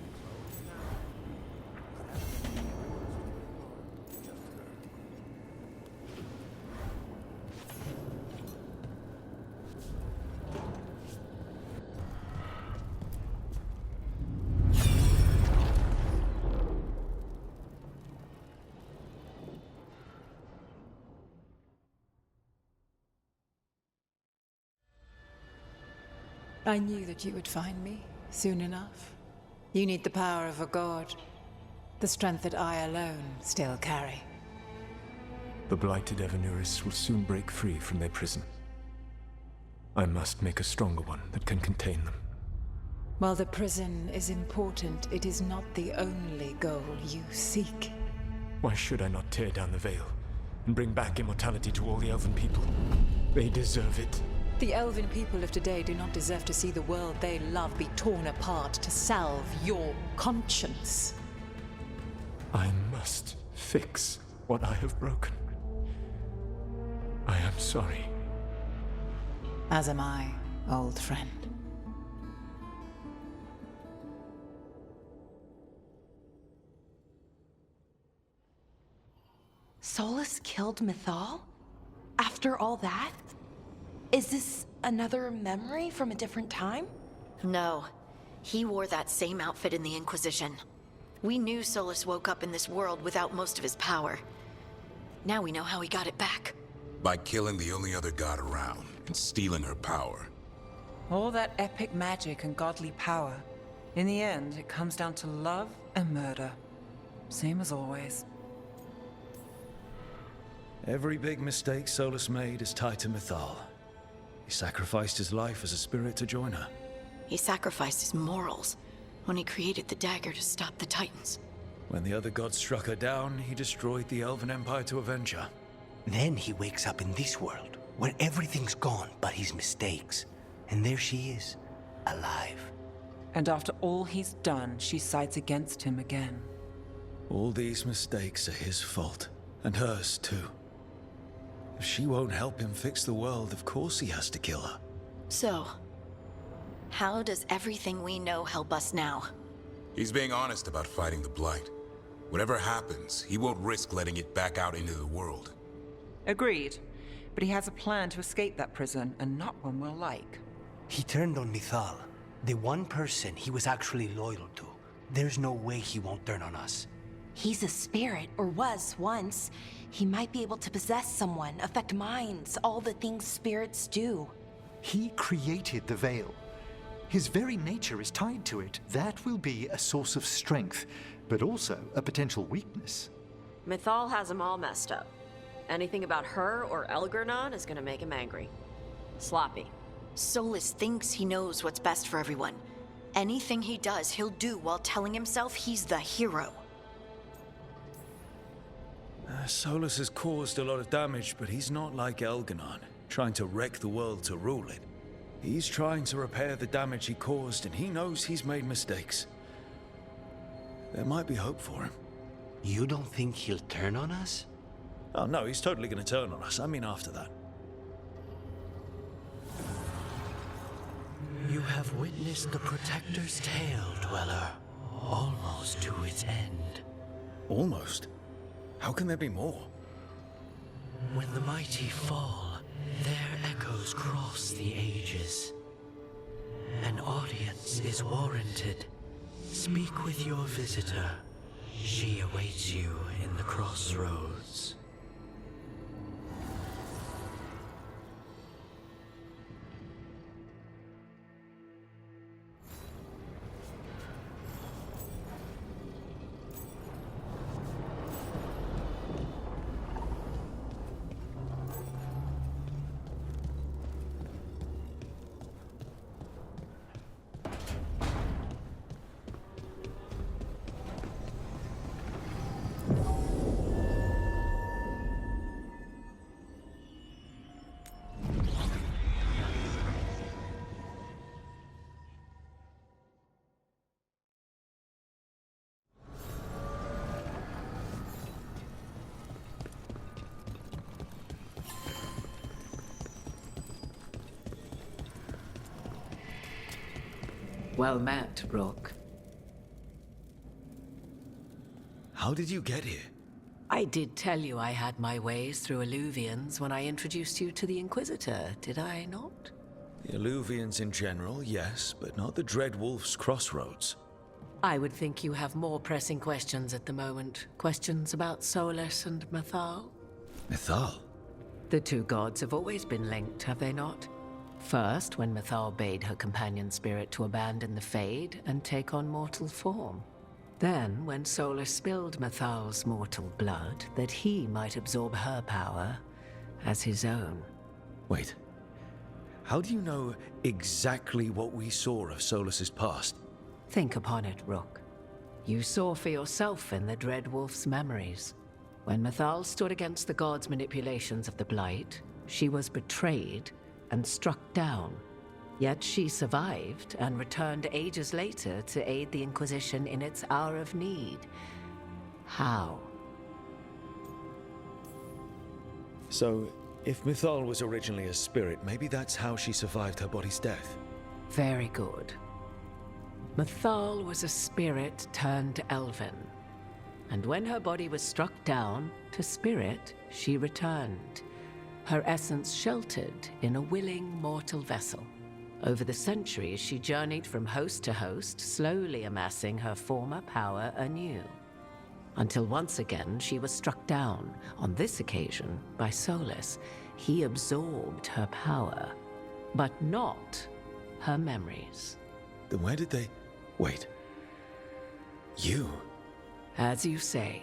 I knew that you would find me soon enough. You need the power of a god, the strength that I alone still carry. The blighted Evanuris will soon break free from their prison. I must make a stronger one that can contain them. While the prison is important, it is not the only goal you seek. Why should I not tear down the veil and bring back immortality to all the Elven people? They deserve it. The Elven people of today do not deserve to see the world they love be torn apart to salve your conscience. I must fix what I have broken. I am sorry. As am I, old friend. Solus killed Mythal? After all that? Is this another memory from a different time? No. He wore that same outfit in the Inquisition. We knew Solus woke up in this world without most of his power. Now we know how he got it back. By killing the only other god around and stealing her power. All that epic magic and godly power. In the end, it comes down to love and murder. Same as always. Every big mistake Solus made is tied to Mythal. He sacrificed his life as a spirit to join her. He sacrificed his morals when he created the dagger to stop the Titans. When the other gods struck her down, he destroyed the Elven Empire to avenge her. Then he wakes up in this world, where everything's gone but his mistakes. And there she is, alive. And after all he's done, she sides against him again. All these mistakes are his fault, and hers too. If she won't help him fix the world, of course he has to kill her. So, how does everything we know help us now? He's being honest about fighting the Blight. Whatever happens, he won't risk letting it back out into the world. Agreed. But he has a plan to escape that prison, and not one we'll like. He turned on Mythal, the one person he was actually loyal to. There's no way he won't turn on us. He's a spirit, or was once. He might be able to possess someone, affect minds, all the things spirits do. He created the veil. His very nature is tied to it. That will be a source of strength, but also a potential weakness. Mythal has him all messed up. Anything about her or Elgernon is gonna make him angry. Sloppy. Solus thinks he knows what's best for everyone. Anything he does, he'll do while telling himself he's the hero. Solus has caused a lot of damage, but he's not like Elgernon, trying to wreck the world to rule it. He's trying to repair the damage he caused, and he knows he's made mistakes. There might be hope for him. You don't think he'll turn on us? Oh no, he's totally gonna turn on us. I mean after that. You have witnessed the Protector's tale, Dweller, almost to its end. Almost? How can there be more? When the mighty fall, their echoes cross the ages. An audience is warranted. Speak with your visitor. She awaits you in the crossroads. Well met, Rook. How did you get here? I did tell you I had my ways through Illuvians when I introduced you to the Inquisitor, did I not? The Illuvians in general, yes, but not the Dreadwolf's crossroads. I would think you have more pressing questions at the moment. Questions about Solus and Mythal? Mythal? The two gods have always been linked, have they not? First, when Mythal bade her companion spirit to abandon the Fade and take on mortal form. Then, when Solus spilled Mythal's mortal blood, that he might absorb her power as his own. Wait. How do you know exactly what we saw of Solus's past? Think upon it, Rook. You saw for yourself in the Dreadwolf's memories. When Mythal stood against the gods' manipulations of the Blight, she was betrayed and struck down. Yet she survived and returned ages later to aid the Inquisition in its hour of need. How? So, if Mythal was originally a spirit, maybe that's how she survived her body's death. Very good. Mythal was a spirit turned elven. And when her body was struck down, to spirit, she returned. Her essence sheltered in a willing mortal vessel. Over the centuries, she journeyed from host to host, slowly amassing her former power anew. Until once again, she was struck down, on this occasion, by Solus. He absorbed her power, but not her memories. Then where did they... Wait. You? As you say.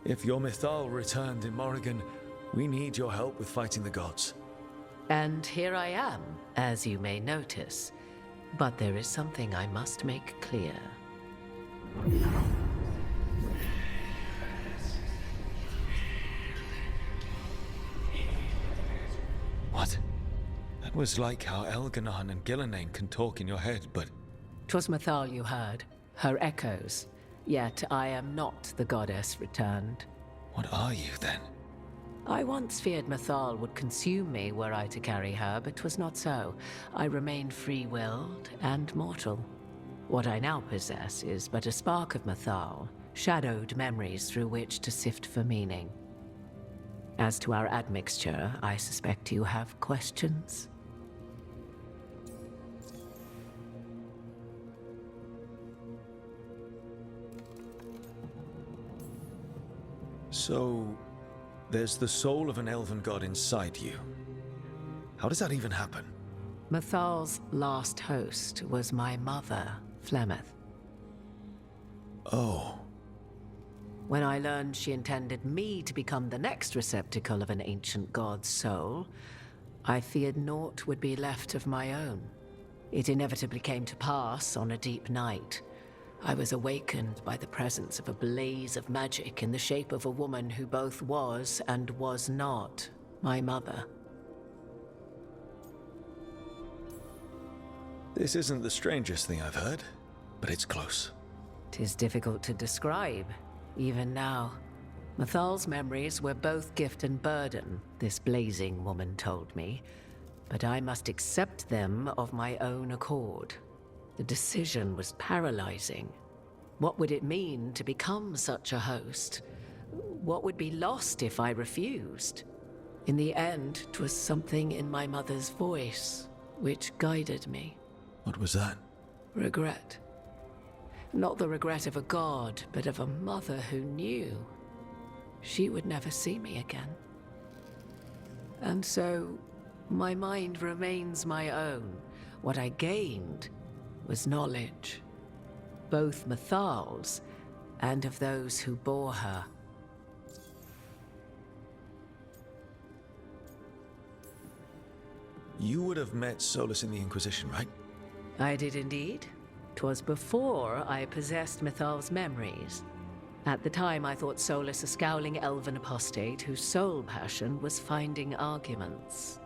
If your Mythal returned in Morrigan, we need your help with fighting the gods. And here I am, as you may notice. But there is something I must make clear. What? That was like how Elganon and Gillenane can talk in your head, but... 'Twas Mythal you heard, her echoes. Yet I am not the goddess returned. What are you, then? I once feared Mythal would consume me were I to carry her, but 'twas not so. I remained free-willed and mortal. What I now possess is but a spark of Mythal, shadowed memories through which to sift for meaning. As to our admixture, I suspect you have questions. So, there's the soul of an elven god inside you. How does that even happen? Mythal's last host was my mother, Flemeth. Oh. When I learned she intended me to become the next receptacle of an ancient god's soul, I feared naught would be left of my own. It inevitably came to pass on a deep night. I was awakened by the presence of a blaze of magic in the shape of a woman who both was and was not my mother. This isn't the strangest thing I've heard, but it's close. 'Tis difficult to describe, even now. Mythal's memories were both gift and burden, this blazing woman told me, but I must accept them of my own accord. The decision was paralyzing. What would it mean to become such a host? What would be lost if I refused? In the end, 'twas something in my mother's voice which guided me. What was that? Regret. Not the regret of a god, but of a mother who knew she would never see me again. And so, my mind remains my own. What I gained was knowledge, both Mythal's and of those who bore her. You would have met Solus in the Inquisition, right? I did indeed. 'Twas before I possessed Mythal's memories. At the time, I thought Solus a scowling elven apostate whose sole passion was finding arguments.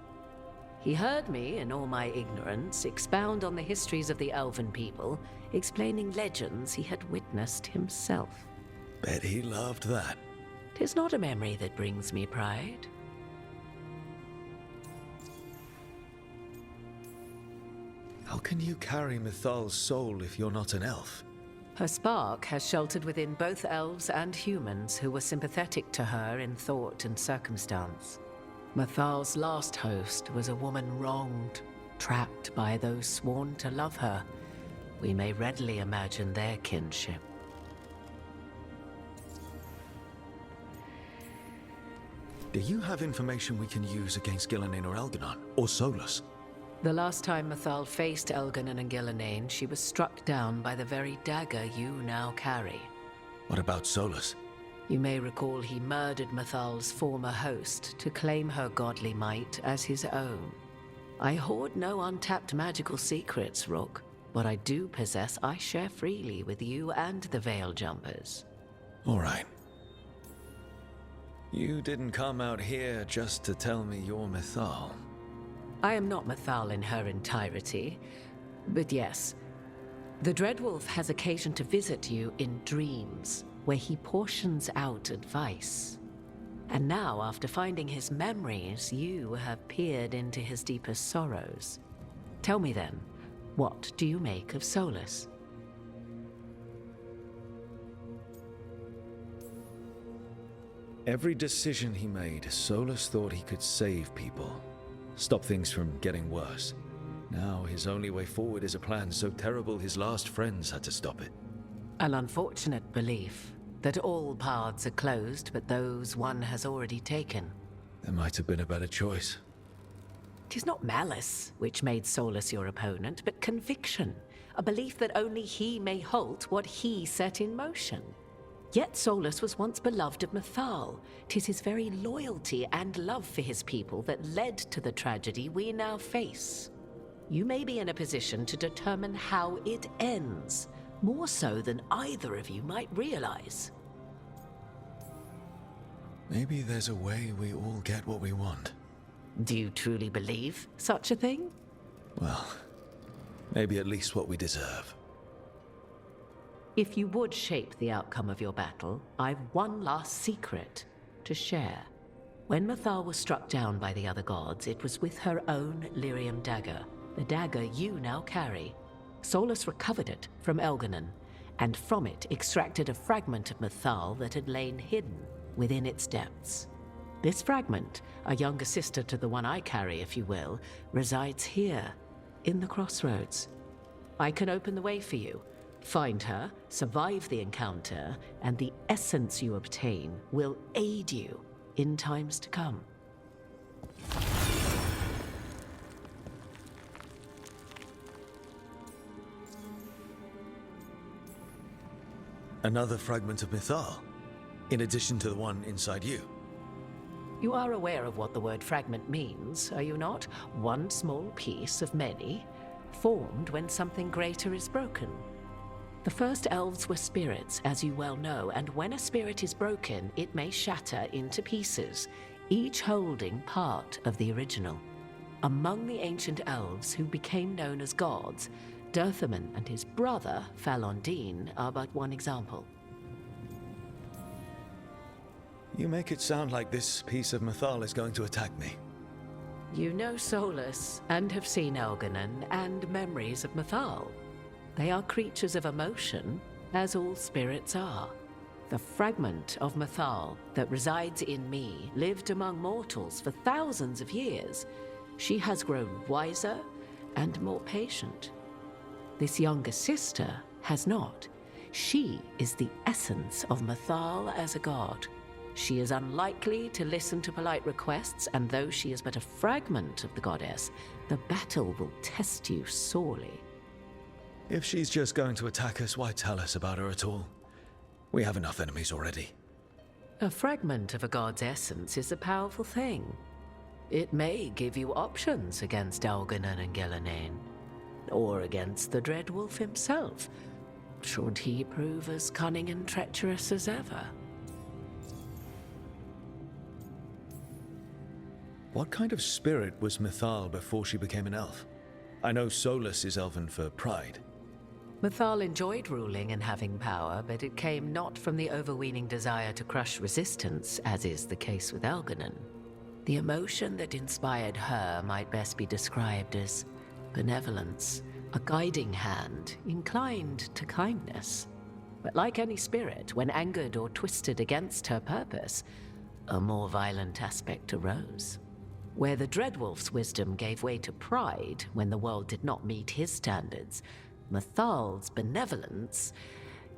He heard me, in all my ignorance, expound on the histories of the elven people, explaining legends he had witnessed himself. Bet he loved that. 'Tis not a memory that brings me pride. can you carry Mythal's soul if you're not an elf? Her spark has sheltered within both elves and humans who were sympathetic to her in thought and circumstance. Mythal's last host was a woman wronged, trapped by those sworn to love her. We may readily imagine their kinship. Do you have information we can use against Gillenane or Elganon, or Solus? The last time Mythal faced Elganon and Gillenane, she was struck down by the very dagger you now carry. What about Solus? You may recall he murdered Mythal's former host to claim her godly might as his own. I hoard no untapped magical secrets, Rook. What I do possess, I share freely with you and the Veil Jumpers. All right. You didn't come out here just to tell me you're Mythal. I am not Mythal in her entirety, but yes. The Dreadwolf has occasion to visit you in dreams, where he portions out advice. And now, after finding his memories, you have peered into his deepest sorrows. Tell me then, what do you make of Solus? Every decision he made, Solus thought he could save people, stop things from getting worse. Now his only way forward is a plan so terrible his last friends had to stop it. An unfortunate belief that all paths are closed but those one has already taken. There might have been a better choice. 'Tis not malice which made Solus your opponent, but conviction, a belief that only he may halt what he set in motion. Yet Solus was once beloved of Mythal. 'Tis his very loyalty and love for his people that led to the tragedy we now face. You may be in a position to determine how it ends, more so than either of you might realize. Maybe there's a way we all get what we want. Do you truly believe such a thing? Well, maybe at least what we deserve. If you would shape the outcome of your battle, I've one last secret to share. When Mythal was struck down by the other gods, it was with her own lyrium dagger, the dagger you now carry. Solus recovered it from Elganon, and from it extracted a fragment of Mythal that had lain hidden within its depths. This fragment, a younger sister to the one I carry, if you will, resides here, in the crossroads. I can open the way for you. Find her, survive the encounter, and the essence you obtain will aid you in times to come. Another fragment of Mythal, in addition to the one inside you. You are aware of what the word fragment means, are you not? One small piece of many, formed when something greater is broken. The first elves were spirits, as you well know, and when a spirit is broken, it may shatter into pieces, each holding part of the original. Among the ancient elves who became known as gods, Dirthaman and his brother, Falondine, are but one example. You make it sound like this piece of Mythal is going to attack me. You know Solus, and have seen Elganon, and memories of Mythal. They are creatures of emotion, as all spirits are. The fragment of Mythal that resides in me lived among mortals for thousands of years. She has grown wiser and more patient. This younger sister has not. She is the essence of Mythal as a god. She is unlikely to listen to polite requests, and though she is but a fragment of the goddess, the battle will test you sorely. If she's just going to attack us, why tell us about her at all? We have enough enemies already. A fragment of a god's essence is a powerful thing. It may give you options against Elganon and Gillenane, or against the Dreadwolf himself, should he prove as cunning and treacherous as ever. What kind of spirit was Mythal before she became an elf? I know Solus is elven for pride. Mythal enjoyed ruling and having power, but it came not from the overweening desire to crush resistance, as is the case with Elganon. The emotion that inspired her might best be described as benevolence, a guiding hand inclined to kindness. But like any spirit, when angered or twisted against her purpose, a more violent aspect arose. Where the Dreadwolf's wisdom gave way to pride when the world did not meet his standards, Mathal's benevolence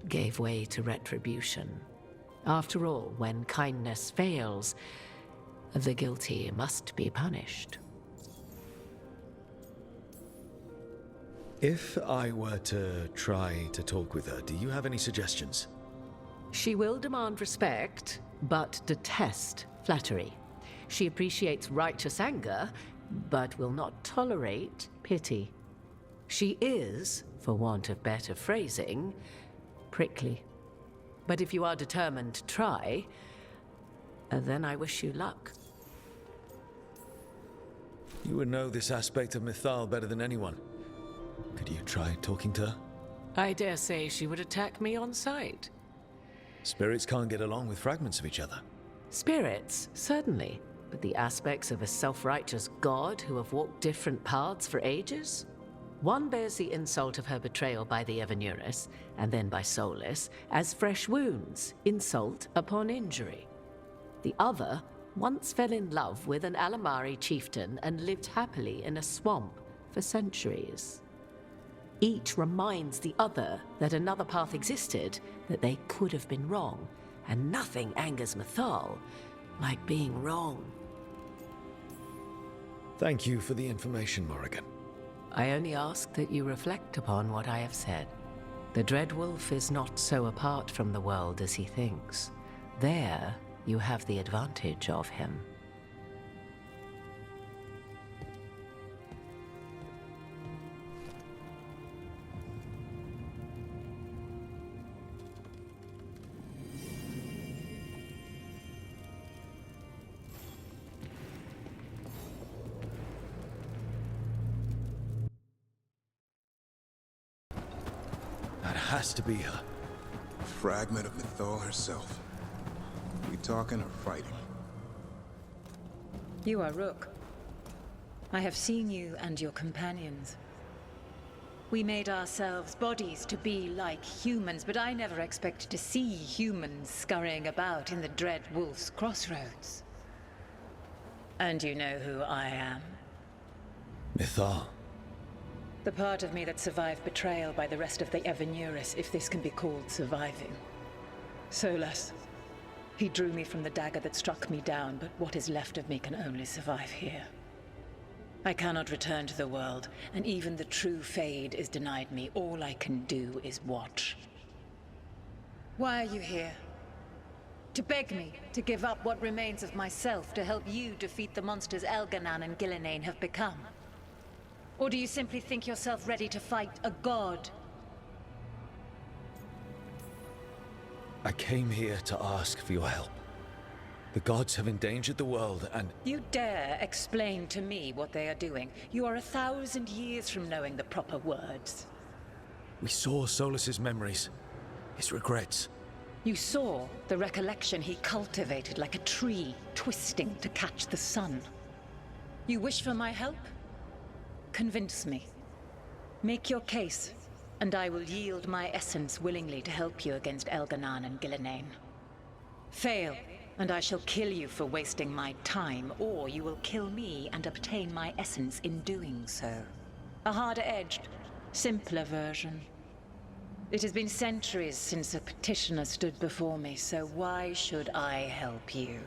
gave way to retribution. After all, when kindness fails, the guilty must be punished. If I were to try to talk with her, do you have any suggestions? She will demand respect, but detest flattery. She appreciates righteous anger, but will not tolerate pity. She is, for want of better phrasing, prickly. But if you are determined to try, then I wish you luck. You would know this aspect of Mythal better than anyone. Could you try talking to her? I dare say she would attack me on sight. Spirits can't get along with fragments of each other. Spirits, certainly. But the aspects of a self-righteous god who have walked different paths for ages? One bears the insult of her betrayal by the Evanurus, and then by Solus, as fresh wounds, insult upon injury. The other once fell in love with an Alamari chieftain and lived happily in a swamp for centuries. Each reminds the other that another path existed, that they could have been wrong, and nothing angers Mythal like being wrong. Thank you for the information, Morrigan. I only ask that you reflect upon what I have said. The Dreadwolf is not so apart from the world as he thinks. There, you have the advantage of him. That has to be her. A fragment of Mythal herself. We talking or fighting? You are Rook. I have seen you and your companions. We made ourselves bodies to be like humans, but I never expected to see humans scurrying about in the Dread Wolf's crossroads. And you know who I am? Mythal. The part of me that survived betrayal by the rest of the Evanurus, if this can be called surviving. Solus. He drew me from the dagger that struck me down, but what is left of me can only survive here. I cannot return to the world, and even the true Fade is denied me. All I can do is watch. Why are you here? To beg me to give up what remains of myself to help you defeat the monsters Elganan and Gillenane have become? Or do you simply think yourself ready to fight a god? I came here to ask for your help. The gods have endangered the world and... You dare explain to me what they are doing? You are 1,000 years from knowing the proper words. We saw Solus's memories, his regrets. You saw the recollection he cultivated like a tree, twisting to catch the sun. You wish for my help? Convince me. Make your case, and I will yield my essence willingly to help you against Elganan and Gillenane. Fail, and I shall kill you for wasting my time, or you will kill me and obtain my essence in doing so. A harder-edged, simpler version. It has been centuries since a petitioner stood before me, so why should I help you?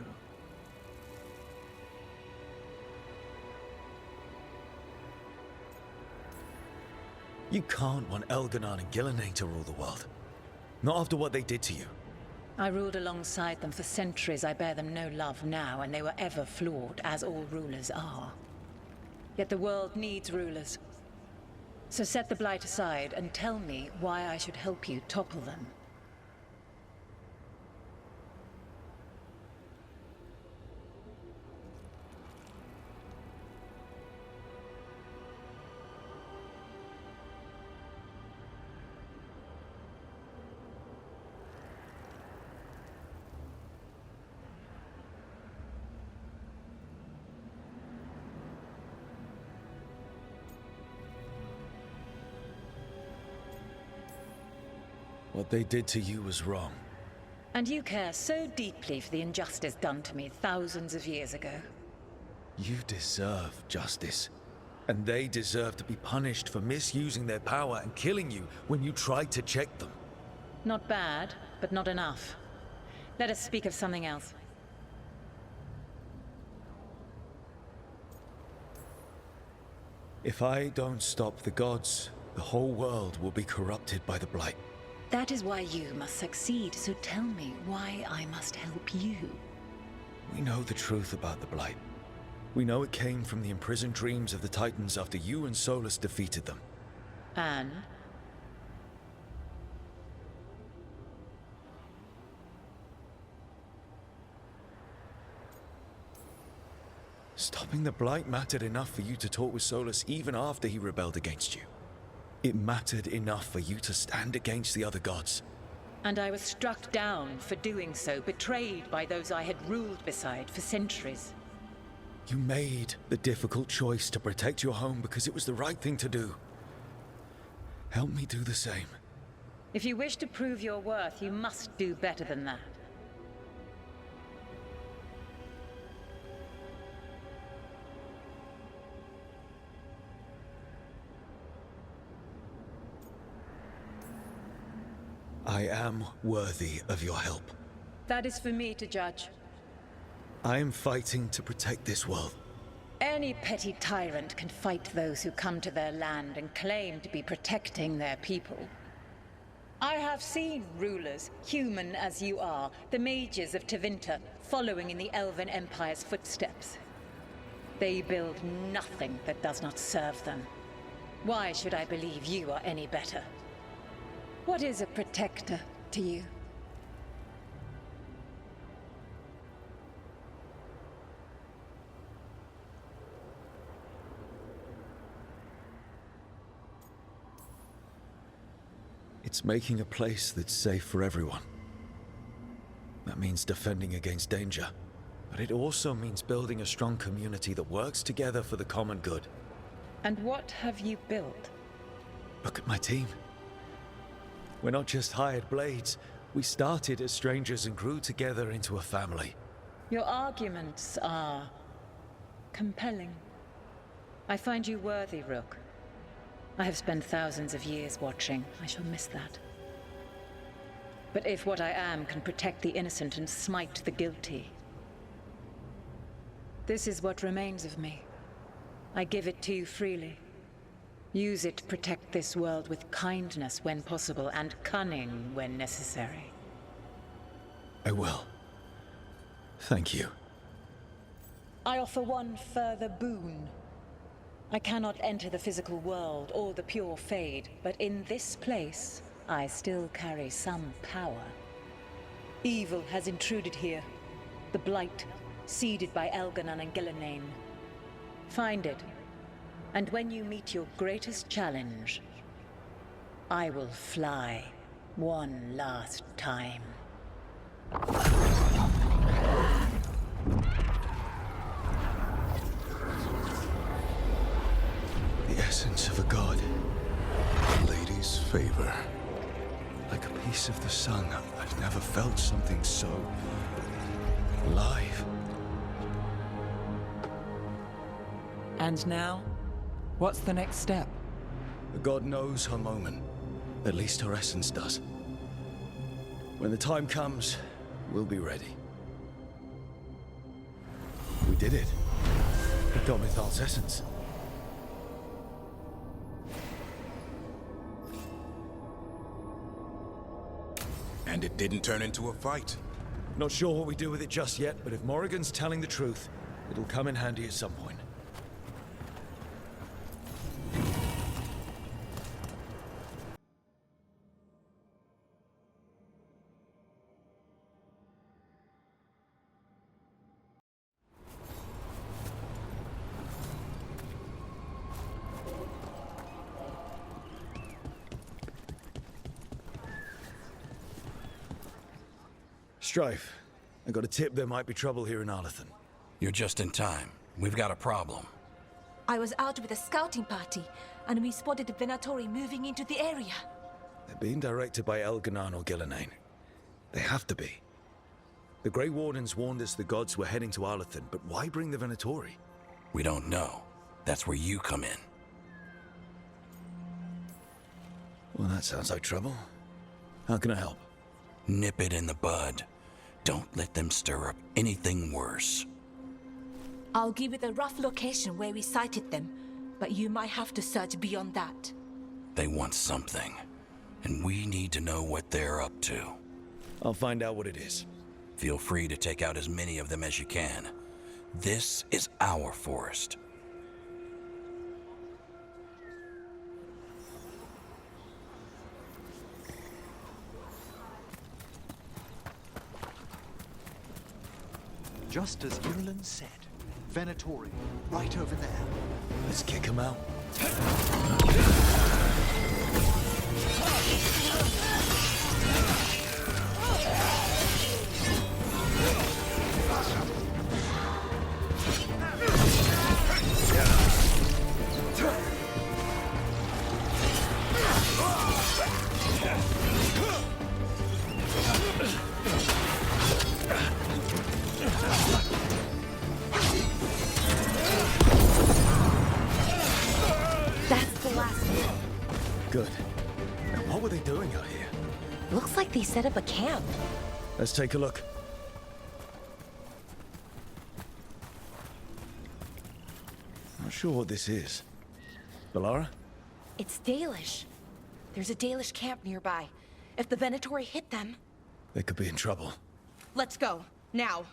You can't want Elganan and Gillenane to rule the world. Not after what they did to you. I ruled alongside them for centuries. I bear them no love now, and they were ever flawed, as all rulers are. Yet the world needs rulers. So set the Blight aside and tell me why I should help you topple them. What they did to you was wrong. And you care so deeply for the injustice done to me thousands of years ago. You deserve justice. And they deserve to be punished for misusing their power and killing you when you tried to check them. Not bad, but not enough. Let us speak of something else. If I don't stop the gods, the whole world will be corrupted by the Blight. That is why you must succeed, so tell me why I must help you. We know the truth about the Blight. We know it came from the imprisoned dreams of the Titans after you and Solus defeated them. And? Stopping the Blight mattered enough for you to talk with Solus even after he rebelled against you. It mattered enough for you to stand against the other gods. And I was struck down for doing so, betrayed by those I had ruled beside for centuries. You made the difficult choice to protect your home because it was the right thing to do. Help me do the same. If you wish to prove your worth, you must do better than that. I am worthy of your help. That is for me to judge. I am fighting to protect this world. Any petty tyrant can fight those who come to their land and claim to be protecting their people. I have seen rulers, human as you are, the mages of Tevinter, following in the Elven Empire's footsteps. They build nothing that does not serve them. Why should I believe you are any better? What is a protector to you? It's making a place that's safe for everyone. That means defending against danger. But it also means building a strong community that works together for the common good. And what have you built? Look at my team. We're not just hired blades. We started as strangers and grew together into a family. Your arguments are compelling. I find you worthy, Rook. I have spent thousands of years watching. I shall miss that. But if what I am can protect the innocent and smite the guilty, this is what remains of me. I give it to you freely. Use it to protect this world with kindness when possible and cunning when necessary. I will. Thank you. I offer one further boon. I cannot enter the physical world or the pure Fade, but in this place, I still carry some power. Evil has intruded here. The Blight, seeded by Elganon and Gillenane. Find it, and when you meet your greatest challenge, I will fly one last time. The essence of a god. A lady's favor. Like a piece of the sun, I've never felt something so alive. And now, what's the next step? The god knows her moment. At least her essence does. When the time comes, we'll be ready. We did it. We got Mythal's essence. And it didn't turn into a fight. Not sure what we do with it just yet, but if Morrigan's telling the truth, it'll come in handy at some point. Strife, I got a tip there might be trouble here in Arlathan. You're just in time. We've got a problem. I was out with a scouting party, and we spotted the Venatori moving into the area. They're being directed by Elganon or Gillenane. They have to be. The Grey Wardens warned us the gods were heading to Arlathan, but why bring the Venatori? We don't know. That's where you come in. Well, that sounds like trouble. How can I help? Nip it in the bud. Don't let them stir up anything worse. I'll give you the rough location where we sighted them, but you might have to search beyond that. They want something, and we need to know what they're up to. I'll find out what it is. Feel free to take out as many of them as you can. This is our forest. Just as Irulan said. Venatori, right over there. Let's kick him out. Good. Now, what were they doing out here? Looks like they set up a camp. Let's take a look. Not sure what this is. Balara? It's Dalish. There's a Dalish camp nearby. If the Venatori hit them... They could be in trouble. Let's go. Now.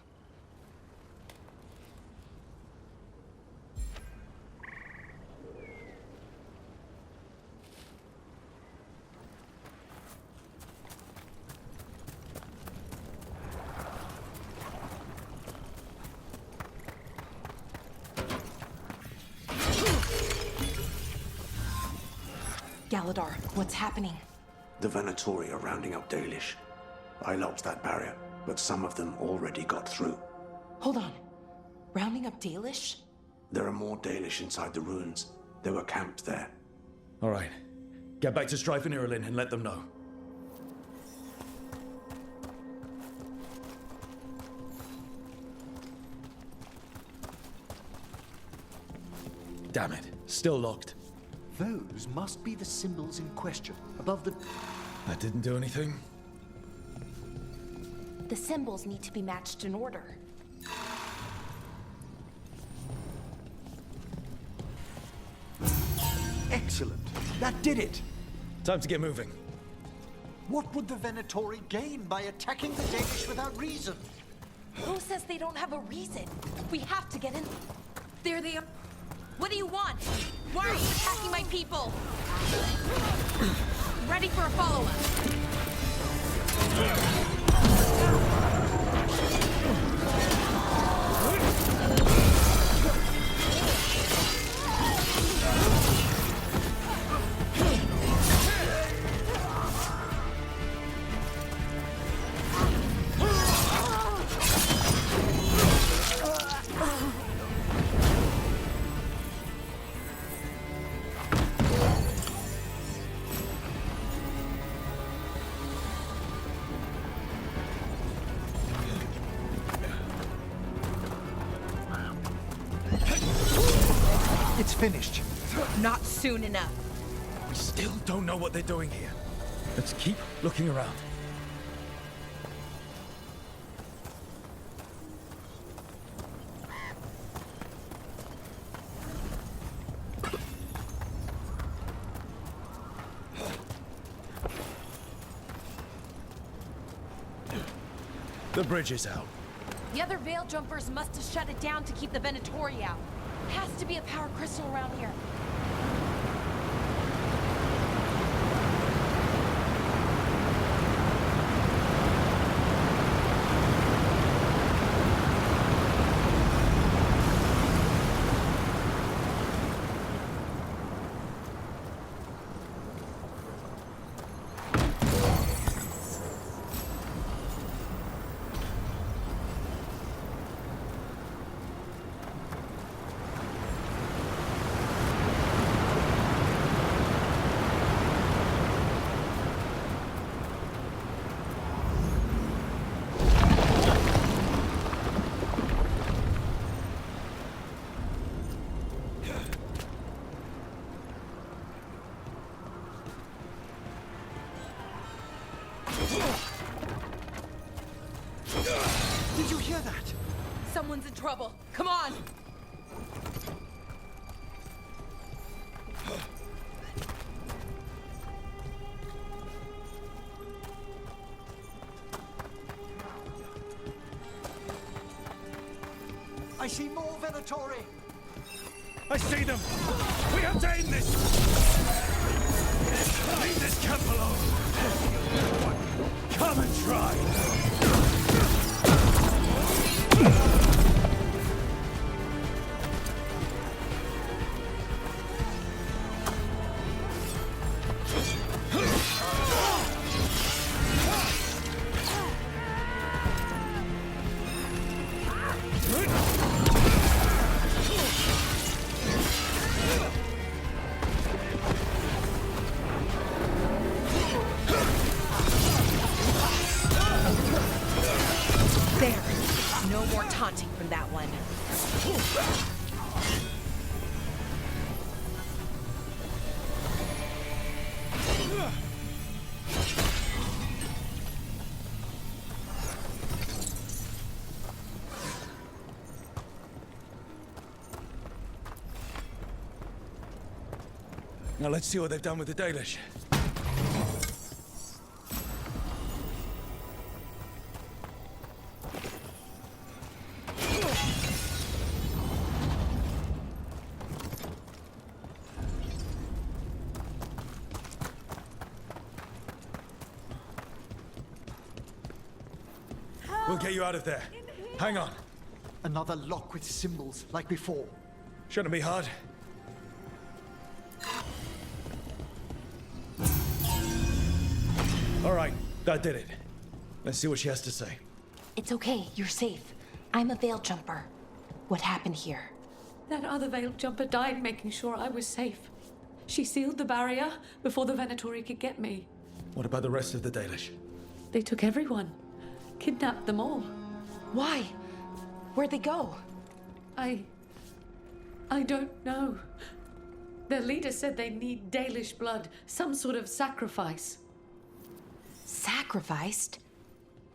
Galadar, what's happening? The Venatori are rounding up Dalish. I locked that barrier, but some of them already got through. Hold on. Rounding up Dalish? There are more Dalish inside the ruins. They were camped there. All right. Get back to Strife and Irulan and let them know. Damn it. Still locked. Those must be the symbols in question, above the... That didn't do anything? The symbols need to be matched in order. Excellent. That did it. Time to get moving. What would the Venatori gain by attacking the Danish without reason? Who says they don't have a reason? We have to get in. There they are. What do you want? Why are you attacking my people? Ready for a follow-up. It's finished. Not soon enough. We still don't know what they're doing here. Let's keep looking around. The bridge is out. The other Veil Jumpers must have shut it down to keep the Venatori out. Has to be a power crystal around here. Everyone's in trouble. Come on! I see more Venatori! I see them! We have to end this! Leave this camp alone! Come and try! There. No more taunting from that one. Now let's see what they've done with the Dalish. We'll get you out of there. Hang on. Another lock with symbols, like before. Shouldn't be hard. All right, that did it. Let's see what she has to say. It's okay, you're safe. I'm a veil jumper. What happened here? That other veil jumper died making sure I was safe. She sealed the barrier before the Venatori could get me. What about the rest of the Dalish? They took everyone. Kidnapped them all. Why? Where'd they go? I don't know. Their leader said they need Dalish blood, some sort of sacrifice. Sacrificed?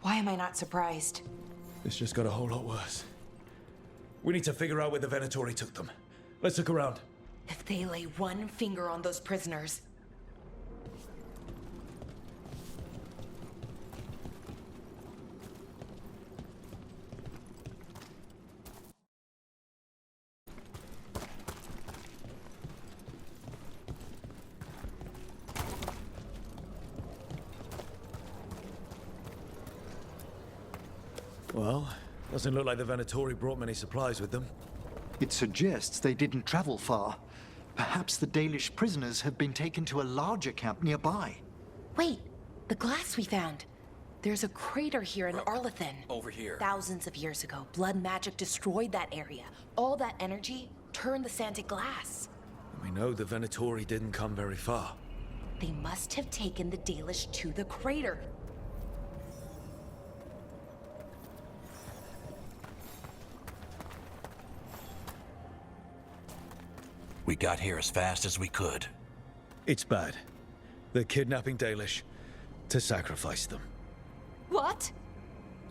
Why am I not surprised? This just got a whole lot worse. We need to figure out where the Venatori took them. Let's look around. If they lay one finger on those prisoners... Well, doesn't look like the Venatori brought many supplies with them. It suggests they didn't travel far. Perhaps the Dalish prisoners have been taken to a larger camp nearby. Wait, the glass we found. There's a crater here in Arlethan. Over here. Thousands of years ago, blood magic destroyed that area. All that energy turned the sand to glass. We know the Venatori didn't come very far. They must have taken the Dalish to the crater. We got here as fast as we could. It's bad. They're kidnapping Dalish to sacrifice them. What?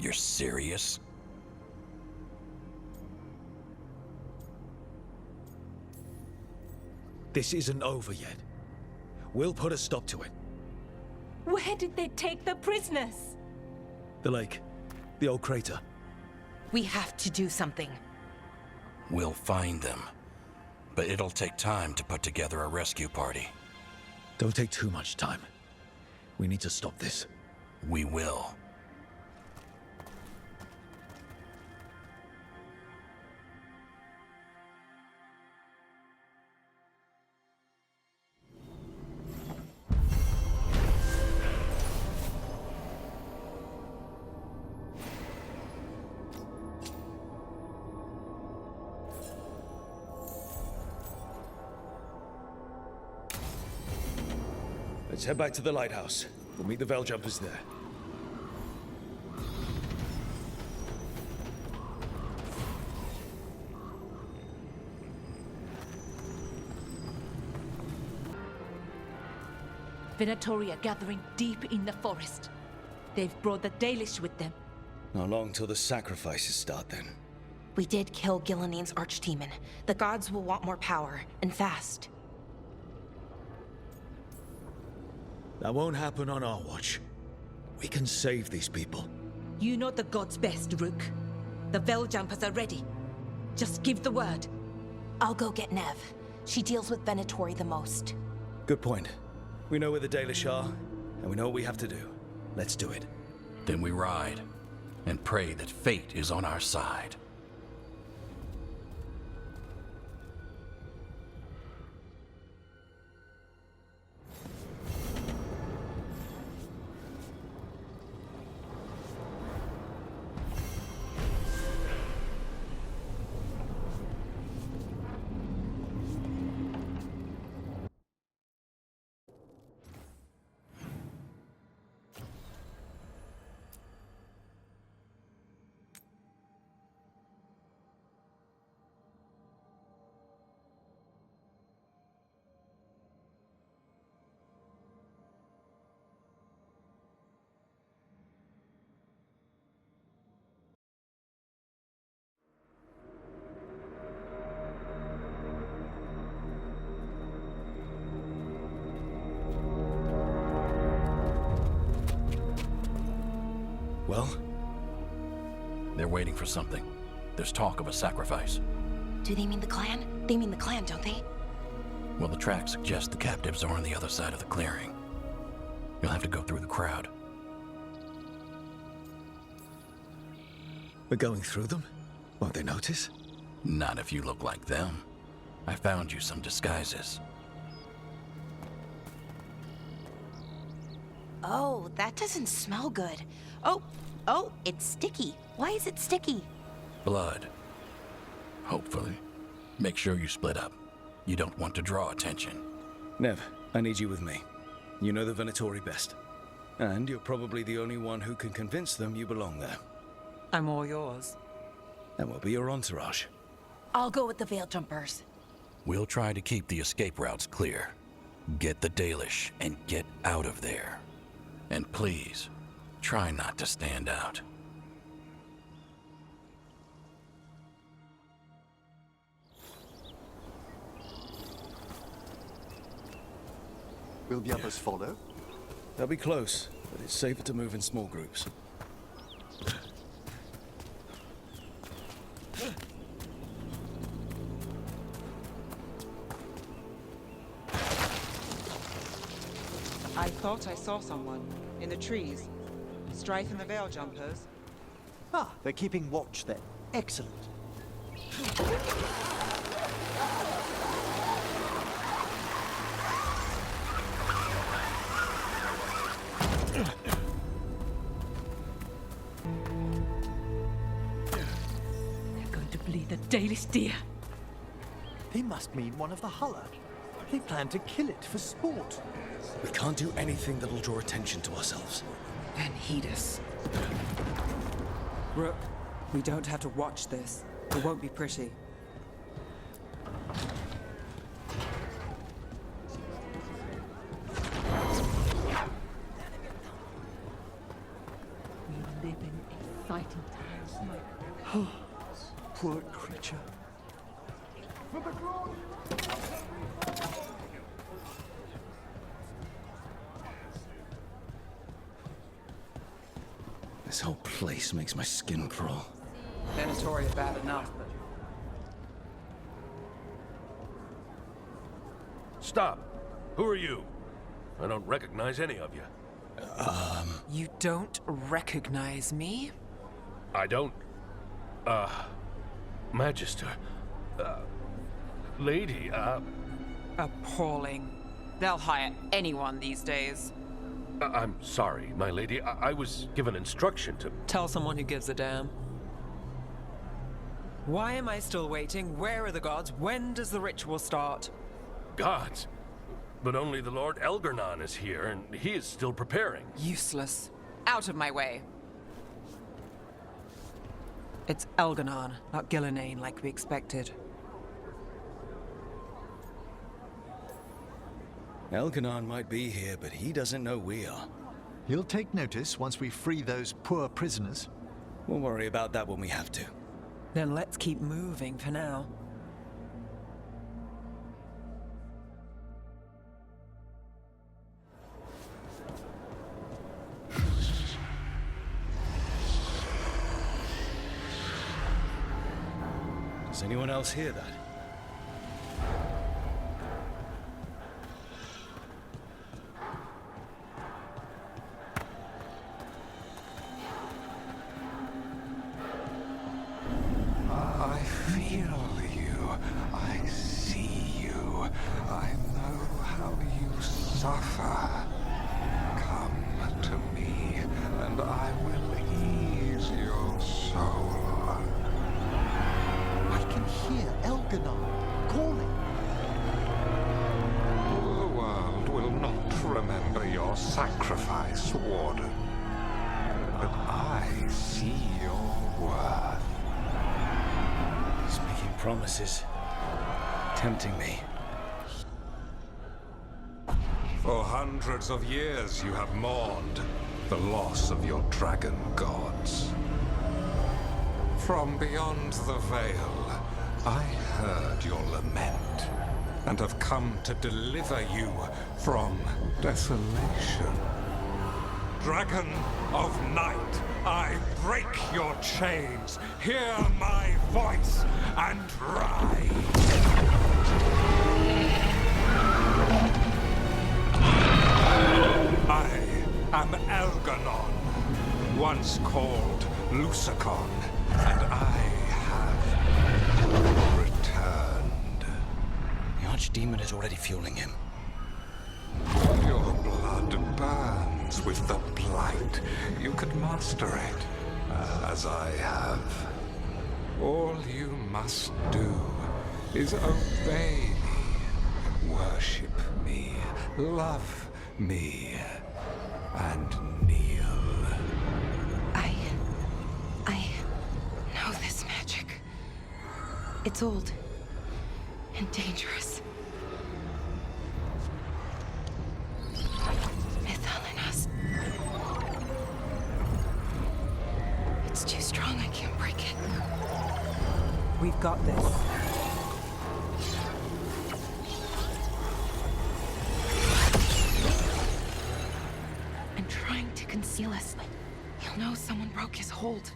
You're serious? This isn't over yet. We'll put a stop to it. Where did they take the prisoners? The lake. The old crater. We have to do something. We'll find them. But it'll take time to put together a rescue party. Don't take too much time. We need to stop this. We will. Let's head back to the lighthouse. We'll meet the Veil Jumpers there. Venatori are gathering deep in the forest. They've brought the Dalish with them. Not long till the sacrifices start then. We did kill Gilnean's archdemon. The gods will want more power, and fast. That won't happen on our watch. We can save these people. You know the gods best, Rook. The Veiljumpers are ready. Just give the word. I'll go get Nev. She deals with Venatori the most. Good point. We know where the Dalish are, and we know what we have to do. Let's do it. Then we ride, and pray that fate is on our side. Well? They're waiting for something. There's talk of a sacrifice. Do they mean the clan? They mean the clan, don't they? Well, the tracks suggest the captives are on the other side of the clearing. You'll have to go through the crowd. We're going through them? Won't they notice? Not if you look like them. I found you some disguises. Oh, that doesn't smell good. Oh, it's sticky. Why is it sticky? Blood. Hopefully. Make sure you split up. You don't want to draw attention. Nev, I need you with me. You know the Venatori best. And you're probably the only one who can convince them you belong there. I'm all yours. And we'll be your entourage. I'll go with the Veiljumpers. We'll try to keep the escape routes clear. Get the Dalish and get out of there. And please, try not to stand out. Will the others follow? They'll be close, but it's safer to move in small groups. I thought I saw someone in the trees. Strife and the Veiljumpers. Ah, they're keeping watch then. Excellent. They're going to bleed the Dalish deer. They must mean one of the Hulla. They plan to kill it for sport. We can't do anything that'll draw attention to ourselves. Then heed us. Rook, we don't have to watch this. It won't be pretty. We live in exciting times. Poor creature. This whole place makes my skin crawl. Venatori are bad enough, but... Stop! Who are you? I don't recognize any of you. You don't recognize me? I don't... Magister... Lady, Appalling. They'll hire anyone these days. I'm sorry, my lady. I was given instruction to... Tell someone who gives a damn. Why am I still waiting? Where are the gods? When does the ritual start? Gods? But only the Lord Elgar'nan is here, and he is still preparing. Useless. Out of my way. It's Elgar'nan, not Gilnean like we expected. Elgar'nan might be here, but he doesn't know we are. He'll take notice once we free those poor prisoners. We'll worry about that when we have to. Then let's keep moving for now. Does anyone else hear that? I feel you. I see you. I know how you suffer. Come to me, and I will ease your soul. I can hear Elganon calling. The world will not remember your sacrifice, Warden. But I see your worth. Speaking promises. Tempting me. For hundreds of years you have mourned the loss of your dragon gods. From beyond the veil, I heard your lament, and have come to deliver you from desolation. Dragon of Night, I break your chains. Hear my voice and rise. I am Elganon, once called Lucicon, and I have returned. The Archdemon is already fueling him. Your blood burns with the blight. You could master it, as I have. All you must do is obey me, worship me, love me, and kneel. I know this magic. It's old and dangerous. Mythal in us. It's too strong, I can't break it. We've got this. And trying to conceal us. He'll know someone broke his hold.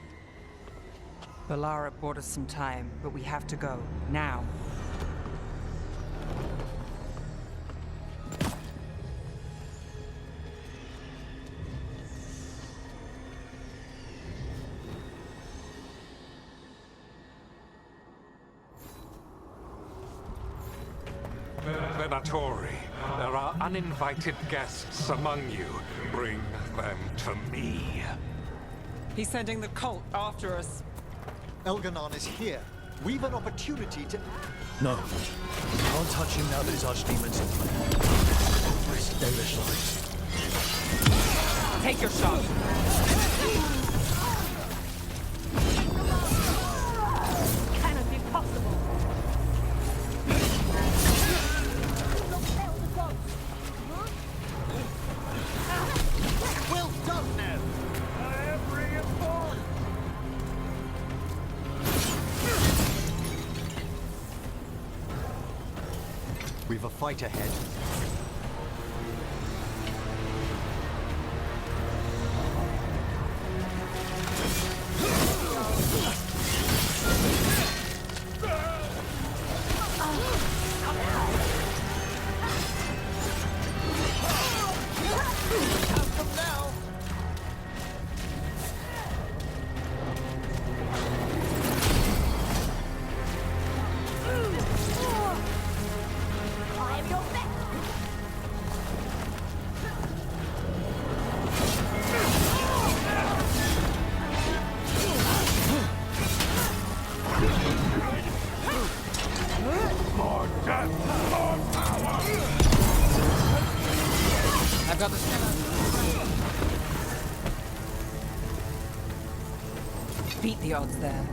Balara bought us some time, but we have to go. Now. Venatori, there are uninvited guests among you. Bring them to me. He's sending the cult after us. Elganon is here. We've an opportunity to... No. We can't touch him now that his Archdemon's in play. Risk Dalish lives. Take your shot. Cannot be possible. Well done, Nev! Bring it forward! We've a fight ahead. I've got the scanner. Beat the odds there.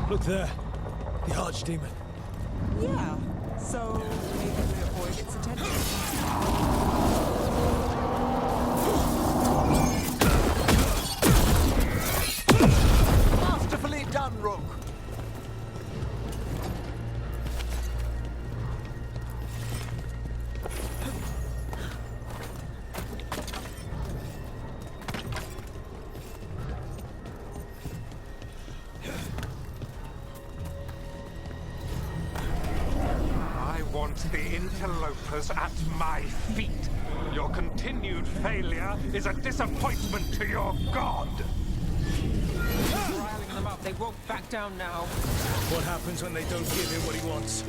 Look there. The Archdemon. Yeah, so maybe we avoid its attention. Masterfully done, Rook. The interlopers at my feet. Your continued failure is a disappointment to your god. Riling them up. They won't back down now. What happens when they don't give him what he wants?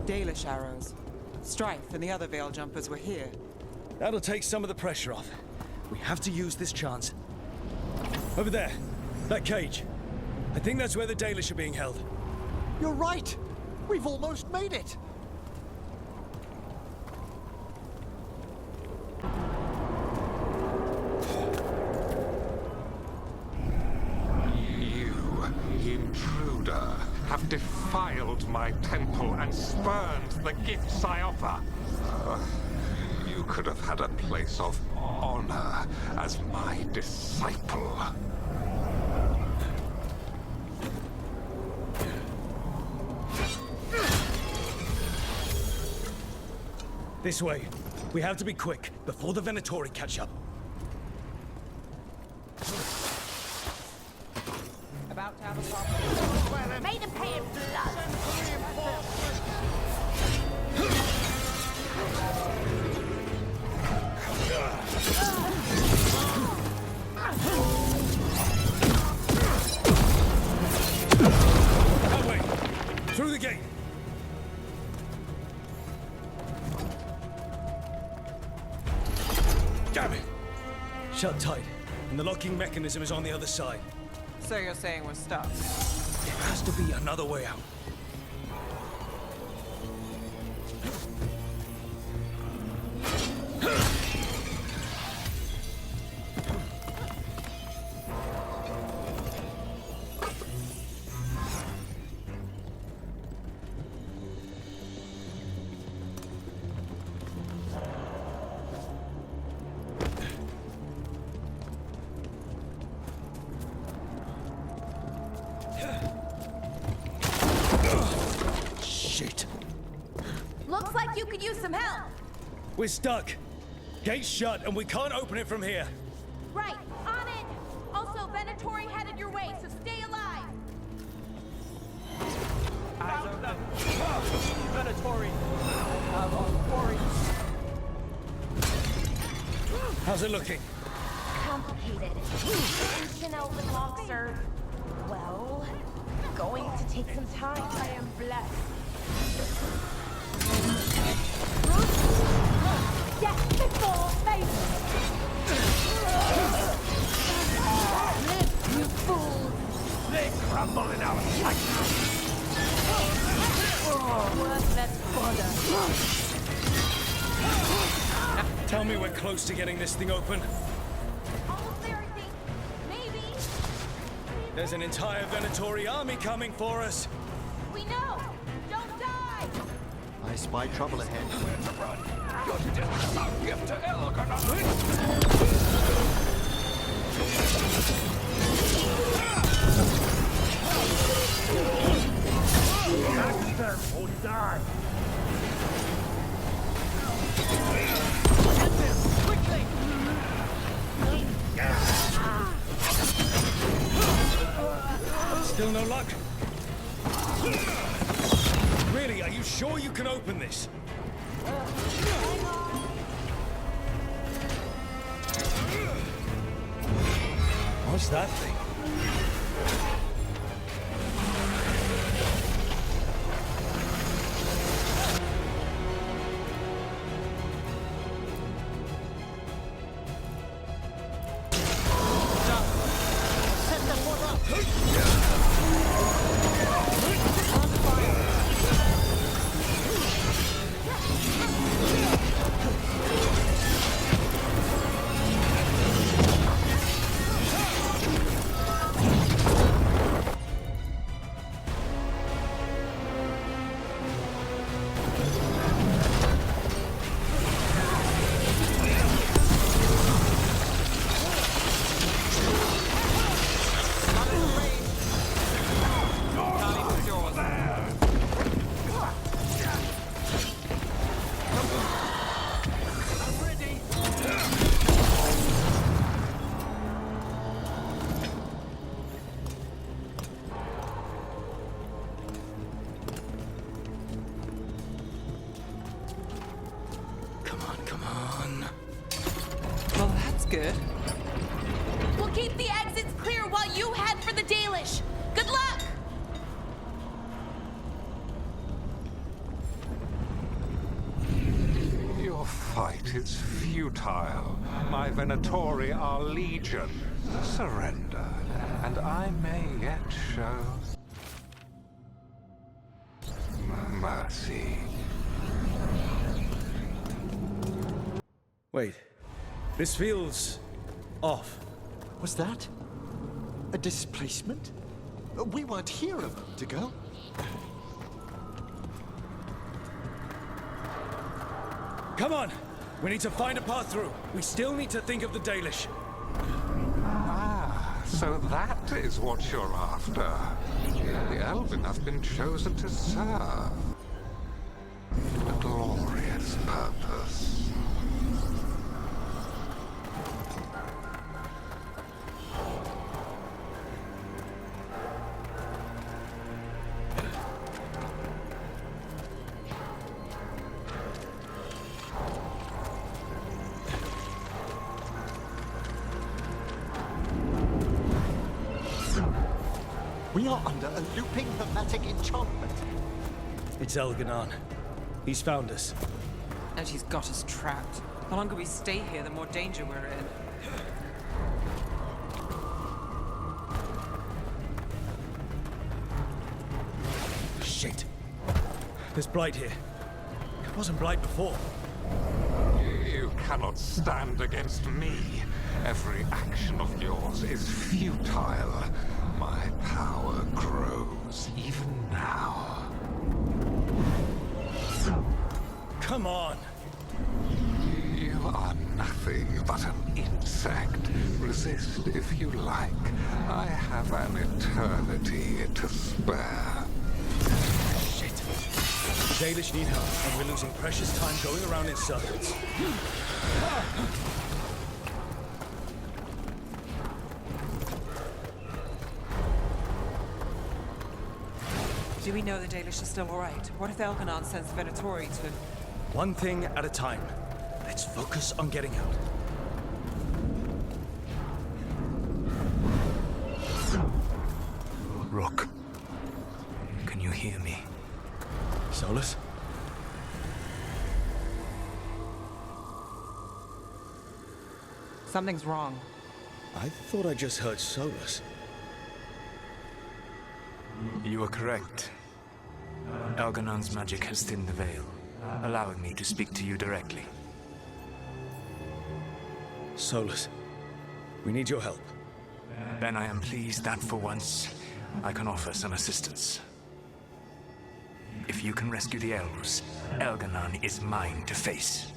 Dalish arrows. Strife and the other Veil Jumpers were here. That'll take some of the pressure off. We have to use this chance. Over there. That cage. I think that's where the Dalish are being held. You're right! We've almost made it! You, intruder, have defiled my temple and spurned the gifts I offer. You could have had a place of honor as my disciple. This way. We have to be quick before the Venatori catch up. About to have a problem. Made him pay in blood. That way! Through the gate! Damn it! Shut tight, and the locking mechanism is on the other side. So you're saying we're stuck? There has to be another way out. Shit. Looks like you could use some help. We're stuck. Gate's shut, and we can't open it from here. Right, on it. Also, Venatori headed your way, so stay alive. Found them. Venatori. Quarry. How's it looking? Complicated. Ancient elven locks are, well, going to take some time. I am blessed. Yes, before favor. Live, you fools. They crumble in our sight. Worthless fodder. Tell me we're close to getting this thing open. Almost there, I think. Maybe. There's an entire Venatori army coming for us. We know. Don't die. I spy trouble ahead. Where to run? Your death is our gift to Elgar'nan. or die. Quickly! Still no luck? Really, are you sure you can open this? What's that thing? Well, that's good. We'll keep the exits clear while you head for the Dalish. Good luck! Your fight is futile. My Venatori are legion. Surrender, and I may yet show mercy. Wait. This feels off. Was that a displacement? We weren't here a moment ago. Come on! We need to find a path through. We still need to think of the Dalish. Ah, so that is what you're after. The Elven have been chosen to serve a glorious purpose. We are under a looping hermetic enchantment. It's Elganon. He's found us. And she's got us trapped. The longer we stay here, the more danger we're in. Shit. There's Blight here. It wasn't Blight before. You cannot stand against me. Every action of yours is futile. My power grows even now. Come on! You are nothing but an insect. Resist if you like. I have an eternity to spare. Shit. The Dalish need help, and we're losing precious time going around in circles. Do we know the Dalish are still alright? What if Elganon sends Venatori to... One thing at a time. Let's focus on getting out. Rook, can you hear me? Solus? Something's wrong. I thought I just heard Solus. You are correct. Elganon's magic has thinned the veil, allowing me to speak to you directly. Solus, we need your help. Then I am pleased that for once, I can offer some assistance. If you can rescue the elves, Elganon is mine to face.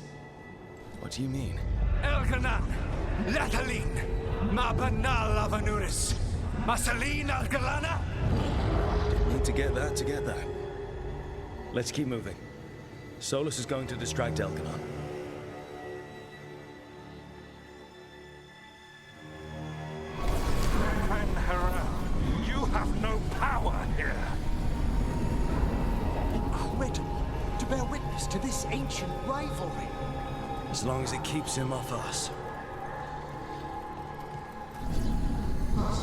What do you mean? Elganon! Latalin! Mabanal Avanuris! Masalin Algalana! Need to get that. Let's keep moving. Solus is going to distract Elganon. You have no power here. Incredible to bear witness to this ancient rivalry. As long as it keeps him off us.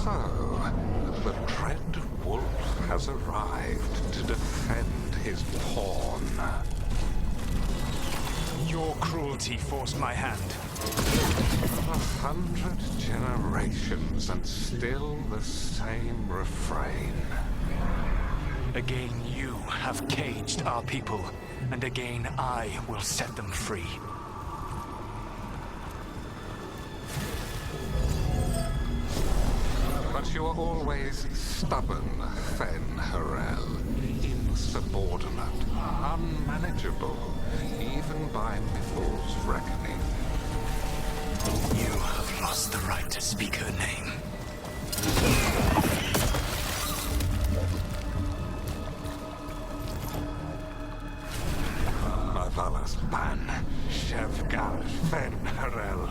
So, the Dread Wolf has arrived to defend his pawn. Your cruelty forced my hand. 100 generations and still the same refrain. Again, you have caged our people, and again I will set them free. But you are always stubborn, Fen Harel. Insubordinate, unmanageable, even by Mythal's reckoning. You have lost the right to speak her name. Mavalas Ban, Shevgal Fen Harel.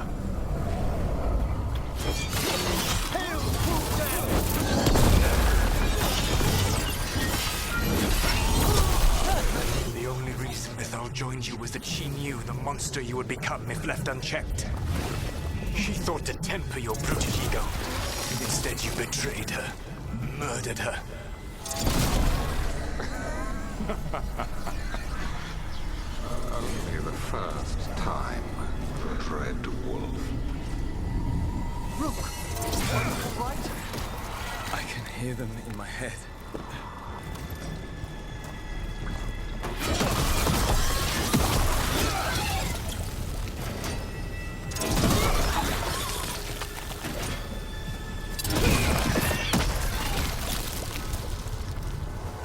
The only reason Mythal joined you was that she knew the monster you would become if left unchecked. She thought to temper your brutish ego. Instead, you betrayed her, murdered her. Only the first time, Dread Wolf. Rook, right? I can hear them in my head.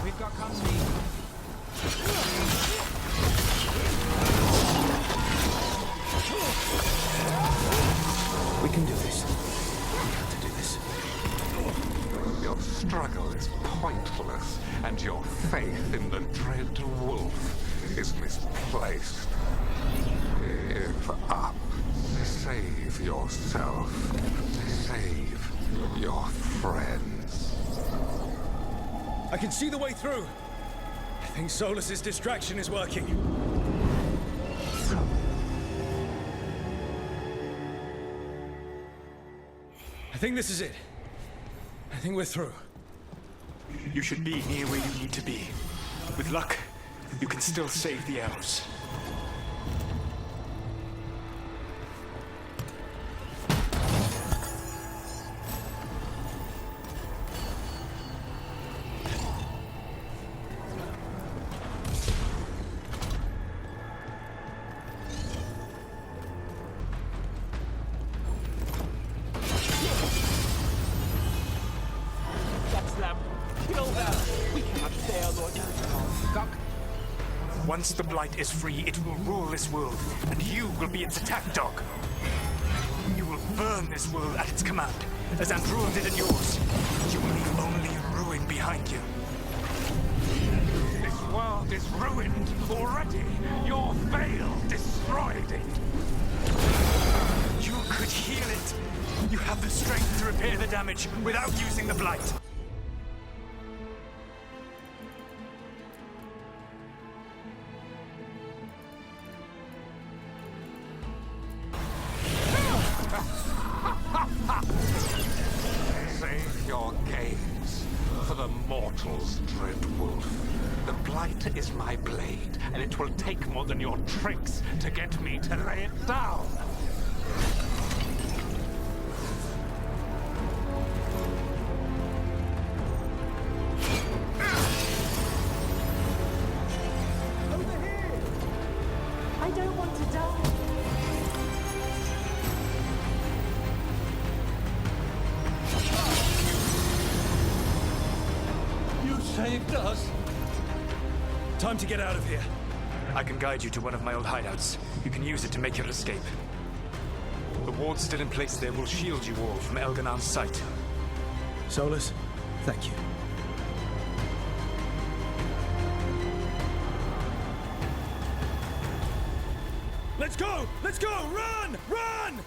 We've got company. We can do this. We have to do this. Your struggle is pointless, and your faith in the Dread Wolf is misplaced. Give up. Save yourself. Save your friends. I can see the way through. I think Solus's distraction is working. I think this is it. I think we're through. You should be near where you need to be. With luck, you can still save the elves. Once the Blight is free, it will rule this world, and you will be its attack dog. You will burn this world at its command, as Andruil did in yours. You will leave only ruin behind you. This world is ruined already. Your veil destroyed it. You could heal it. You have the strength to repair the damage without using the Blight. Save your games for the mortals, Dread Wolf. The Blight is my blade, and it will take more than your tricks to get me to lay it down. Over here! I don't want to die. You saved us! Time to get out of here. I can guide you to one of my old hideouts. You can use it to make your escape. The wards still in place there will shield you all from Elganon's sight. Solus, thank you. Let's go! Let's go! Run! Run!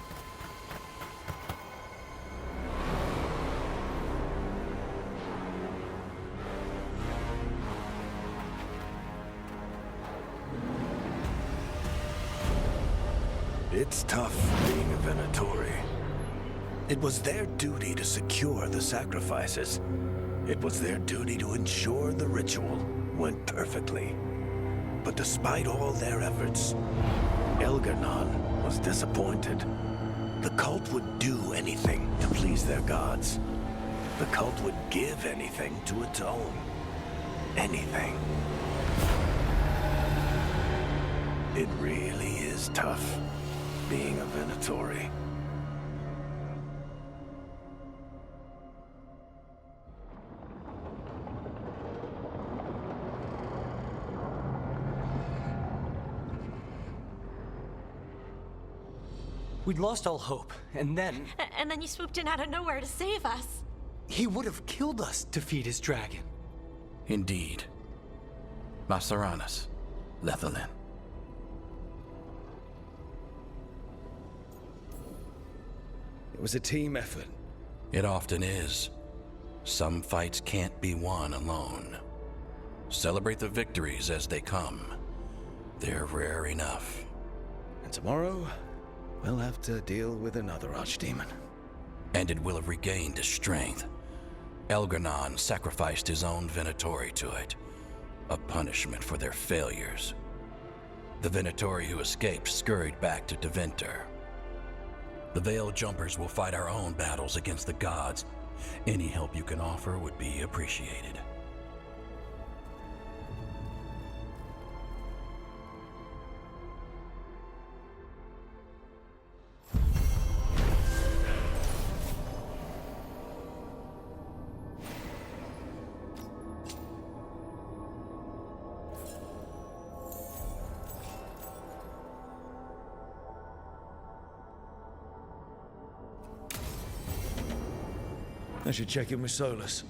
It's tough being a Venatori. It was their duty to secure the sacrifices. It was their duty to ensure the ritual went perfectly. But despite all their efforts, Elgar'nan was disappointed. The cult would do anything to please their gods. The cult would give anything to atone. Anything. It really is tough being a Venatori. We'd lost all hope, and then... And then you swooped in out of nowhere to save us. He would have killed us to feed his dragon. Indeed. Masaranas, Lethalin. It was a team effort. It often is. Some fights can't be won alone. Celebrate the victories as they come. They're rare enough. And tomorrow, we'll have to deal with another archdemon. And it will have regained its strength. Elgar'nan sacrificed his own Venatori to it. A punishment for their failures. The Venatori who escaped scurried back to Deventer. The Veil Jumpers will fight our own battles against the gods. Any help you can offer would be appreciated. I should check in with Solus.